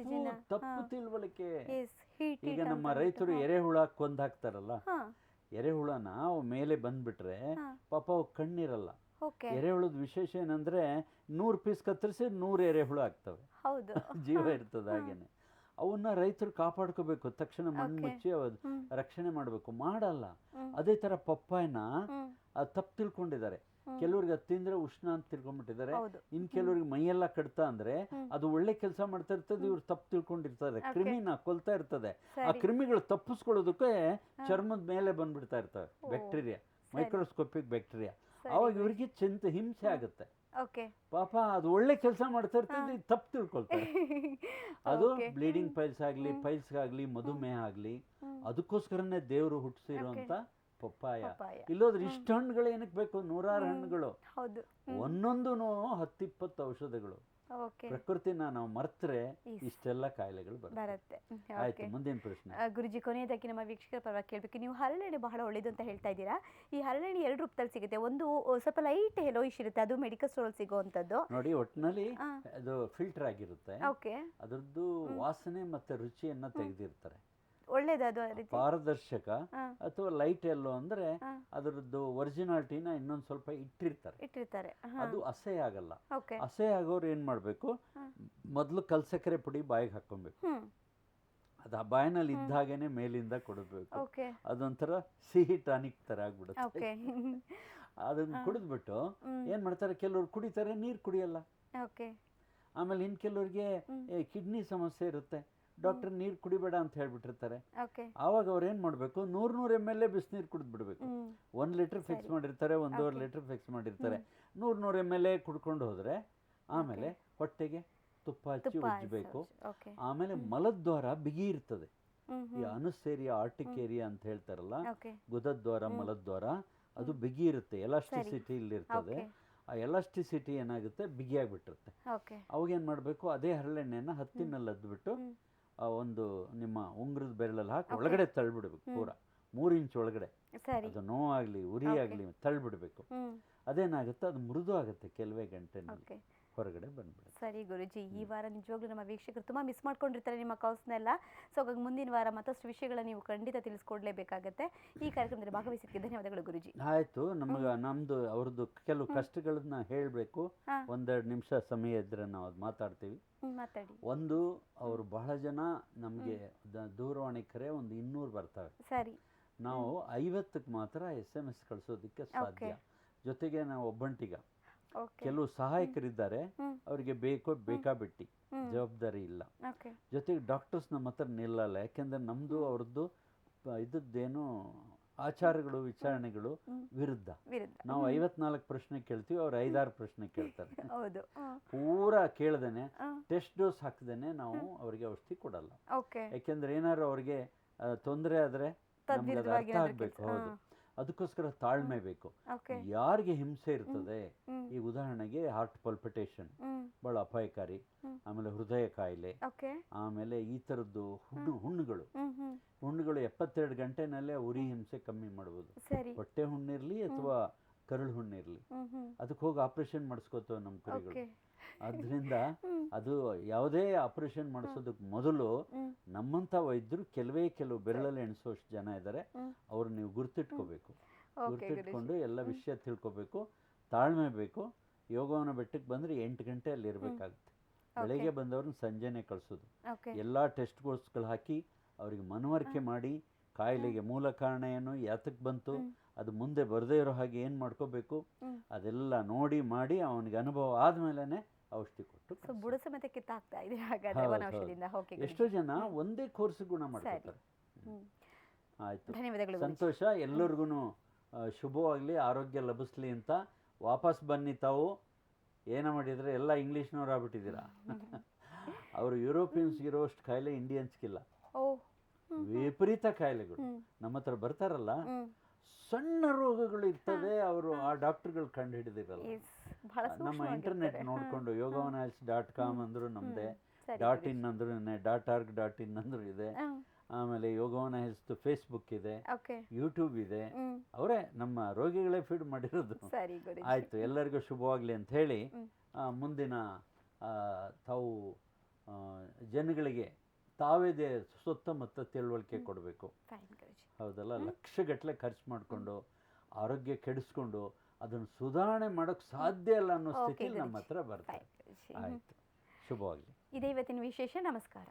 S2: ಇಲ್ಲ, ತಪ್ಪು ತಿಳುವಳಿಕೆ. ಈಗ ನಮ್ಮ ರೈತರು ಎರೆಹುಳ ಕೊಂದು ಹಾಕ್ತಾರಲ್ಲ, ಎರೆಹುಳನ ಮೇಲೆ ಬಂದ್ಬಿಟ್ರೆ ಪಾಪ ಕಣ್ಣಿರಲ್ಲ. ಎರೆಹುಳದ ವಿಶೇಷ ಏನಂದ್ರೆ 100 ಪೀಸ್ ಕತ್ತರಿಸಿ 100 ಎರೆಹುಳು ಆಗ್ತವೆ. ಜೀವ ಇರ್ತದೆ. ಹಾಗೇನೆ ಅವನ್ನ ರೈತರು ಕಾಪಾಡ್ಕೋಬೇಕು. ತಕ್ಷಣ ಮಣ್ಣು ಮುಚ್ಚಿ ರಕ್ಷಣೆ ಮಾಡಬೇಕು. ಮಾಡಲ್ಲ. ಅದೇ ತರ ಪಪ್ಪಾಯಿನ ತಪ್ಪು ತಿಳ್ಕೊಂಡಿದ್ದಾರೆ. ಕೆಲವ್ರಿಗೆ ಅದು ತಿಂದ್ರೆ ಉಷ್ಣ ಅಂತ ತಿಳ್ಕೊಂಡ್ಬಿಟ್ಟಿದ್ದಾರೆ.
S1: ಹೌದು.
S2: ಇನ್ ಕೆಲವ್ರಿಗೆ ಮೈಯೆಲ್ಲ ಕಡ್ತಾ ಅಂದ್ರೆ ಅದು ಒಳ್ಳೆ ಕೆಲಸ ಮಾಡ್ತಾ ಇರ್ತದೆ, ಇವ್ರು ತಪ್ಪು ತಿಳ್ಕೊಂಡಿರ್ತಾರೆ, ಕ್ರಿಮಿನ ಕೊಲ್ತಾ ಇರ್ತದೆ. ಆ ಕ್ರಿಮಿಗಳು ತಪ್ಪಿಸ್ಕೊಳ್ಳೋದಕ್ಕೆ ಚರ್ಮದ ಮೇಲೆ ಬಂದ್ಬಿಡ್ತಾ ಇರ್ತವೆ ಬ್ಯಾಕ್ಟೀರಿಯಾ, ಮೈಕ್ರೋಸ್ಕೋಪಿಕ್ ಬ್ಯಾಕ್ಟೀರಿಯಾ. ಅವಾಗ ಇವ್ರಿಗೆ ಹಿಂಸೆ ಆಗುತ್ತೆ. ಪಾಪ ಅದು ಒಳ್ಳೆ ಕೆಲಸ ಮಾಡ್ತಾ ಇರ್ತದೆ, ತಪ್ಪು ತಿಳ್ಕೊಳ್ತಾರೆ. ಅದು ಬ್ಲೀಡಿಂಗ್ ಪೈಲ್ಸ್ ಆಗಲಿ, ಪೈಲ್ಸ್ ಆಗಲಿ, ಮಧುಮೇಹ ಆಗಲಿ, ಅದಕ್ಕೋಸ್ಕರನೇ ದೇವರು ಹುಟ್ಟಿಸಿರುವಂತ ಪಪ್ಪಾಯ. ಇಲ್ಲೋದ್ರೆ ಇಷ್ಟು ಹಣ್ಣುಗಳು ಏನಕ್ಕೆ ಬೇಕು? 106 ಹಣ್ಣುಗಳು, ಒಂದೊಂದು 10-20 ಔಷಧಗಳು. ಪ್ರಕೃತಿನ ನಾವು ಮರ್ತರೆ ಇಷ್ಟೆಲ್ಲ ಕಾಯಿಲೆಗಳು ಬರುತ್ತೆ. ಆಯ್ತು, ಮುಂದಿನ ಪ್ರಶ್ನೆ.
S1: ಗುರುಜಿ, ಕೊನೆಯದಾಗಿ ನಮ್ಮ ವೀಕ್ಷಕರ ಪರವಾಗಿ ಕೇಳಬೇಕು, ನೀವು ಹರಳೆಣ್ಣೆ ಬಹಳ ಒಳ್ಳೇದು ಅಂತ ಹೇಳ್ತಾ ಇದ್ದೀರಾ. ಈ ಹರಳೆಣ್ಣೆ 2 ರೂಪದಲ್ಲಿ ಸಿಗುತ್ತೆ. ಒಂದು ಸ್ವಲ್ಪ ಲೈಟ್ ಯೆಲ್ಲೋಯಿಶ್ ಇರುತ್ತೆ, ಅದು ಮೆಡಿಕಲ್ ಸ್ಟೋರ್ ಸಿಗುವಂತದ್ದು.
S2: ನೋಡಿ, ಒಟ್ಟಿನಲ್ಲಿ ಅದು ಫಿಲ್ಟರ್ ಆಗಿರುತ್ತೆ. ಅದರದ್ದು ವಾಸನೆ ಮತ್ತೆ ರುಚಿಯನ್ನ ತೆಗೆದಿರ್ತಾರೆ.
S1: ಒಳ್ಳೇದು
S2: ಪಾರದರ್ಶಕ ಅಥವಾ ಲೈಟ್ ಎಲ್ಲೋ ಅಂದ್ರೆ ಅದರದ್ದು ಒರಿಜಿನಾಲಿಟಿನ ಇನ್ನೊಂದು ಸ್ವಲ್ಪ ಇಟ್ಟಿರ್ತಾರೆ. ಅದು ಅಸಹ್ಯ ಆಗಲ್ಲ. ಅಸಹ್ಯ ಆಗೋರು ಏನ್ ಮಾಡ್ಬೇಕು, ಮೊದಲು ಕಲ್ಸಕ್ಕರೆ ಪುಡಿ ಬಾಯಿಗೆ ಹಾಕೊಬೇಕು. ಅದು ಆ ಬಾಯಿನಲ್ಲಿ ಇದ್ದಾಗೇನೆ ಮೇಲಿಂದ ಕೊಡಬೇಕು. ಅದೊಂಥರ ಸಿಹಿ ಟಾನಿಕ್ ತರ ಆಗ್ಬಿಡುತ್ತೆ. ಅದನ್ನ ಕುಡಿದ್ಬಿಟ್ಟು ಏನ್ ಮಾಡ್ತಾರೆ, ಕೆಲವ್ರು ಕುಡಿತಾರೆ, ನೀರು ಕುಡಿಯಲ್ಲ. ಆಮೇಲೆ ಇನ್ ಕೆಲವ್ರಿಗೆ ಕಿಡ್ನಿ ಸಮಸ್ಯೆ ಇರುತ್ತೆ, ಡಾಕ್ಟರ್ ನೀರು ಕುಡಿಬೇಡ ಅಂತ ಹೇಳ್ಬಿಟ್ಟಿರ್ತಾರೆ. ಆವಾಗ ಅವ್ರು ಏನ್ ಮಾಡ್ಬೇಕು, 100 ml ಬಿಸಿನೀರು ಕುಡಿದ್ಬಿಡ್ಬೇಕು. 1 ಲೀಟರ್ ಫಿಕ್ಸ್ ಮಾಡಿರ್ತಾರೆ, 1.5 ಲೀಟರ್ ಫಿಕ್ಸ್ ಮಾಡಿರ್ತಾರೆ. 100 ml ಕುಡ್ಕೊಂಡು ಹೋದ್ರೆ ಆಮೇಲೆ ಹೊಟ್ಟೆಗೆ ತುಪ್ಪ ಹಚ್ಚಿ ಉಜ್ಜಬೇಕು. ಆಮೇಲೆ ಮಲದ್ವಾರ ಬಿಗಿ ಇರ್ತದೆ. ಈ ಅನುಸೇರಿಯ ಆರ್ಟಿಕೇರಿಯಾ ಅಂತ ಹೇಳ್ತಾರಲ್ಲ, ಗುದದ್ವಾರ, ಮಲದ್ವಾರ, ಅದು ಬಿಗಿ ಇರುತ್ತೆ, ಎಲಾಸ್ಟಿಸಿಟಿ ಇಲ್ಲಿರ್ತದೆ. ಆ ಎಲಾಸ್ಟಿಸಿಟಿ ಏನಾಗುತ್ತೆ, ಬಿಗಿಯಾಗ್ಬಿಟ್ಟಿರುತ್ತೆ. ಅವಾಗ ಏನ್ ಮಾಡ್ಬೇಕು, ಅದೇ ಹರಳೆಣ್ಣೆನ ಹತ್ತಿನಲ್ಲಿ ಅದ್ಬಿಟ್ಟು ಒಂದು ನಿಮ್ಮ ಉಂಗುರದ ಬೆರಳಲ್ಲಿ ಹಾಕಿ ಒಳಗಡೆ ತಳ್ಳಿಬಿಡ್ಬೇಕು. ಪೂರ 3 ಇಂಚ್ ಒಳಗಡೆ. ಅದು ನೋವಾಗ್ಲಿ ಉರಿ ಆಗ್ಲಿ ತಳ್ಳಿಬಿಡ್ಬೇಕು. ಅದೇನಾಗುತ್ತೆ, ಅದು ಮೃದು ಆಗುತ್ತೆ, ಕೆಲವೇ ಗಂಟೆನಲ್ಲಿ ಹೊರಗಡೆ ಬಂದ್ಬಿಡುತ್ತೆ.
S1: ಸರಿ ಗುರುಜಿ, ಈ ವಾರ ನಿಜವಾಗ್ಲೂ ನಮ್ಮ ವೀಕ್ಷಕರು ತುಂಬಾ ಮಿಸ್ ಮಾಡ್ಕೊಂಡಿರ್ತಾರೆ ನಿಮ್ಮ ಕಾಲ್ಸ್ನೆಲ್ಲ. ಸೊ ಹಾಗಾಗಿ ಮುಂದಿನ ವಾರ ಮತ್ತಷ್ಟು ವಿಷಯಗಳನ್ನ ನೀವು ಖಂಡಿತ ತಿಳಿಸ್ಕೊಡ್ಲೇಬೇಕಾಗತ್ತೆ. ಈ ಕಾರ್ಯಕ್ರಮದಲ್ಲಿ ಭಾಗವಹಿಸಿದ್ದಕ್ಕೆ ಧನ್ಯವಾದಗಳು ಗುರುಜಿ.
S2: ಆಯ್ತು, ನಮ್ದು ಅವ್ರದ್ದು ಕೆಲವು ಕಷ್ಟಗಳನ್ನ ಹೇಳ್ಬೇಕು. 1-2 ನಿಮಿಷ ಸಮಯ ಇದ್ರೆ ನಾವು ಅದು ಮಾತಾಡ್ತೀವಿ. ಒಂದು, ಅವರು ಬಹಳ ಜನ ನಮ್ಗೆ ದೂರವಾಣಿ ಕರೆ 200 ಬರ್ತವೆ.
S1: ಸರಿ,
S2: ನಾವು 50ಕ್ಕೆ ಮಾತ್ರ SMS ಕಳಿಸೋದಕ್ಕೆ ಸಾಧ್ಯ. ಜೊತೆಗೆ ನಾವು ಒಬ್ಬಂಟಿಗ ಕೆಲವು ಸಹಾಯಕರಿದ್ದಾರೆ, ಅವರಿಗೆ ಬೇಕಾಬಿಟ್ಟಿ ಜವಾಬ್ದಾರಿ ಇಲ್ಲ. ಜೊತೆಗೆ ಡಾಕ್ಟರ್ಸ್ ನಮ್ಮ ಹತ್ರ ನಿಲ್ಲಲ್ಲ, ಯಾಕೆಂದ್ರೆ ನಮ್ದು ಅವ್ರದ್ದು ಇದ್ದದ್ದೇನು ಆಚಾರಗಳು ವಿಚಾರಣೆಗಳು ವಿರುದ್ಧ. ನಾವು 54 ಪ್ರಶ್ನೆ ಕೇಳ್ತೀವಿ, ಅವ್ರು 5-6 ಪ್ರಶ್ನೆ ಕೇಳ್ತಾರೆ. ಪೂರಾ ಕೇಳ್ದೇನೆ, ಟೆಸ್ಟ್ ಡೋಸ್ ಹಾಕ್ದೇನೆ ನಾವು ಅವ್ರಿಗೆ ಔಷಧಿ ಕೊಡಲ್ಲ. ಯಾಕೆಂದ್ರೆ ಏನಾದ್ರು ಅವ್ರಿಗೆ ತೊಂದರೆ ಆದ್ರೆ ನಮ್ಗೆ ಅದು ಅರ್ಥ ಆಗ್ಬೇಕು. ಹೌದು, ಅದಕ್ಕೋಸ್ಕರ ತಾಳ್ಮೆ ಬೇಕು. ಯಾರಿಗೆ ಹಿಂಸೆ ಇರ್ತದೆ, ಈ ಉದಾಹರಣೆಗೆ ಹಾರ್ಟ್ ಪಲ್ಪಿಟೇಷನ್ ಬಹಳ ಅಪಾಯಕಾರಿ, ಆಮೇಲೆ ಹೃದಯ ಕಾಯಿಲೆ, ಆಮೇಲೆ ಈ ತರದ್ದು ಹುಣ್ಣುಗಳು 72 ಗಂಟೆನಲ್ಲೇ ಉರಿ ಹಿಂಸೆ ಕಮ್ಮಿ ಮಾಡಬಹುದು. ಹೊಟ್ಟೆ ಹುಣ್ಣಿರ್ಲಿ ಅಥವಾ ಕರಳು ಹುಣ್ಣಿರ್ಲಿ, ಅದಕ್ಕೆ ಹೋಗಿ ಆಪರೇಷನ್ ಮಾಡಿಸ್ಕೋತೇವೆ ನಮ್ಮ ಕುರಿಗಳು. ಆದ್ರಿಂದ ಅದು ಯಾವುದೇ ಆಪರೇಷನ್ ಮಾಡಿಸೋದಕ್ಕೆ ಮೊದಲು ನಮ್ಮಂತ ವೈದ್ಯರು ಕೆಲವು ಬೆರಳಲ್ಲಿ ಎಣಿಸೋಷ್ಟು ಜನ ಇದ್ದಾರೆ, ಅವ್ರು ನೀವು ಗುರ್ತಿಟ್ಕೋಬೇಕು. ಗುರ್ತಿಟ್ಕೊಂಡು ಎಲ್ಲ ವಿಷಯ ತಿಳ್ಕೊಬೇಕು. ತಾಳ್ಮೆ ಬೇಕು. ಯೋಗವನ ಬೆಟ್ಟಕ್ಕೆ ಬಂದ್ರೆ 8 ಗಂಟೆ ಅಲ್ಲಿ ಇರಬೇಕಾಗುತ್ತೆ. ಬೆಳಗ್ಗೆ ಬಂದವ್ರನ್ನ ಸಂಜೆನೆ ಕಳಿಸೋದು. ಎಲ್ಲ ಟೆಸ್ಟ್ಗಳು ಹಾಕಿ ಅವ್ರಿಗೆ ಮನವರಿಕೆ ಮಾಡಿ, ಕಾಯಿಲೆಗೆ ಮೂಲ ಕಾರಣ ಏನು, ಯಾತಕ್ಕೆ ಬಂತು, ಅದು ಮುಂದೆ ಬರದೇ ಇರೋ ಹಾಗೆ ಏನು ಮಾಡ್ಕೋಬೇಕು, ಅದೆಲ್ಲ ನೋಡಿ ಮಾಡಿ ಅವನಿಗೆ ಅನುಭವ ಆದ್ಮೇಲೆ ಔಷಧಿ ಕೊಟ್ಟು. ಎಷ್ಟೋ ಜನ ಒಂದೇ ಕೋರ್ಸ್ ಗುಣ ಮಾಡ್ತಾರೆ. ಆಯ್ತು, ಸಂತೋಷ. ಎಲ್ಲರಿಗೂ ಶುಭವಾಗ್ಲಿ, ಆರೋಗ್ಯ ಲಭಿಸ್ಲಿ ಅಂತ. ವಾಪಸ್ ಬನ್ನಿ ತಾವು. ಏನ ಮಾಡಿದ್ರೆ ಎಲ್ಲ ಇಂಗ್ಲಿಷ್ನವ್ರು ಆಗ್ಬಿಟ್ಟಿದ್ದೀರಾ. ಅವರು ಯುರೋಪಿಯನ್ಸ್ಗೆ ಇರೋಷ್ಟು ಕಾಯಿಲೆ ಇಂಡಿಯನ್ಸ್ಗಿಲ್ಲ. ವಿಪರೀತ ಕಾಯಿಲೆಗಳು ನಮ್ಮ ಹತ್ರ ಬರ್ತಾರಲ್ಲ, ಸಣ್ಣ ರೋಗಗಳು ಇರ್ತದೆ, ಅವರು ಆ ಡಾಕ್ಟರ್ಗಳು ಕಂಡು ಹಿಡಿದಿರಲ್ಲ. ನಮ್ಮ ಇಂಟರ್ನೆಟ್ ನೋಡ್ಕೊಂಡು yogavanhealth.com ಅಂದ್ರು ನಮ್ದೆ, .in ಅಂದ್ರು, .org.in ಅಂದ್ರು ಇದೆ. ಆಮೇಲೆ ಯೋಗವನ ಹೆಲ್ತ್ ಫೇಸ್ಬುಕ್ ಇದೆ, ಯೂಟ್ಯೂಬ್ ಇದೆ. ಅವರೇ ನಮ್ಮ ರೋಗಿಗಳೇ ಫೀಡ್ ಮಾಡಿರೋದು. ಆಯ್ತು, ಎಲ್ಲರಿಗೂ ಶುಭವಾಗ್ಲಿ ಅಂತ ಹೇಳಿ ಮುಂದಿನ ತಾವು ಜನಗಳಿಗೆ ತಾವೇದೇ ಸುತ್ತಮುತ್ತ ತಿಳುವಳಿಕೆ ಕೊಡಬೇಕು. ಹೌದಲ್ಲ, ಲಕ್ಷಗಟ್ಟಲೆ ಖರ್ಚು ಮಾಡಿಕೊಂಡು ಆರೋಗ್ಯ ಕೆಡಿಸ್ಕೊಂಡು ಅದನ್ನು ಸುಧಾರಣೆ ಮಾಡೋಕ್ಕೆ ಸಾಧ್ಯ ಇಲ್ಲ ಅನ್ನೋ ಸ್ಥಿತಿ ನಮ್ಮ ಹತ್ರ ಬರ್ತಾರೆ. ಆಯ್ತು, ಶುಭವಾಗಲಿ.
S1: ಇದೇ ಇವತ್ತಿನ ವಿಶೇಷ. ನಮಸ್ಕಾರ.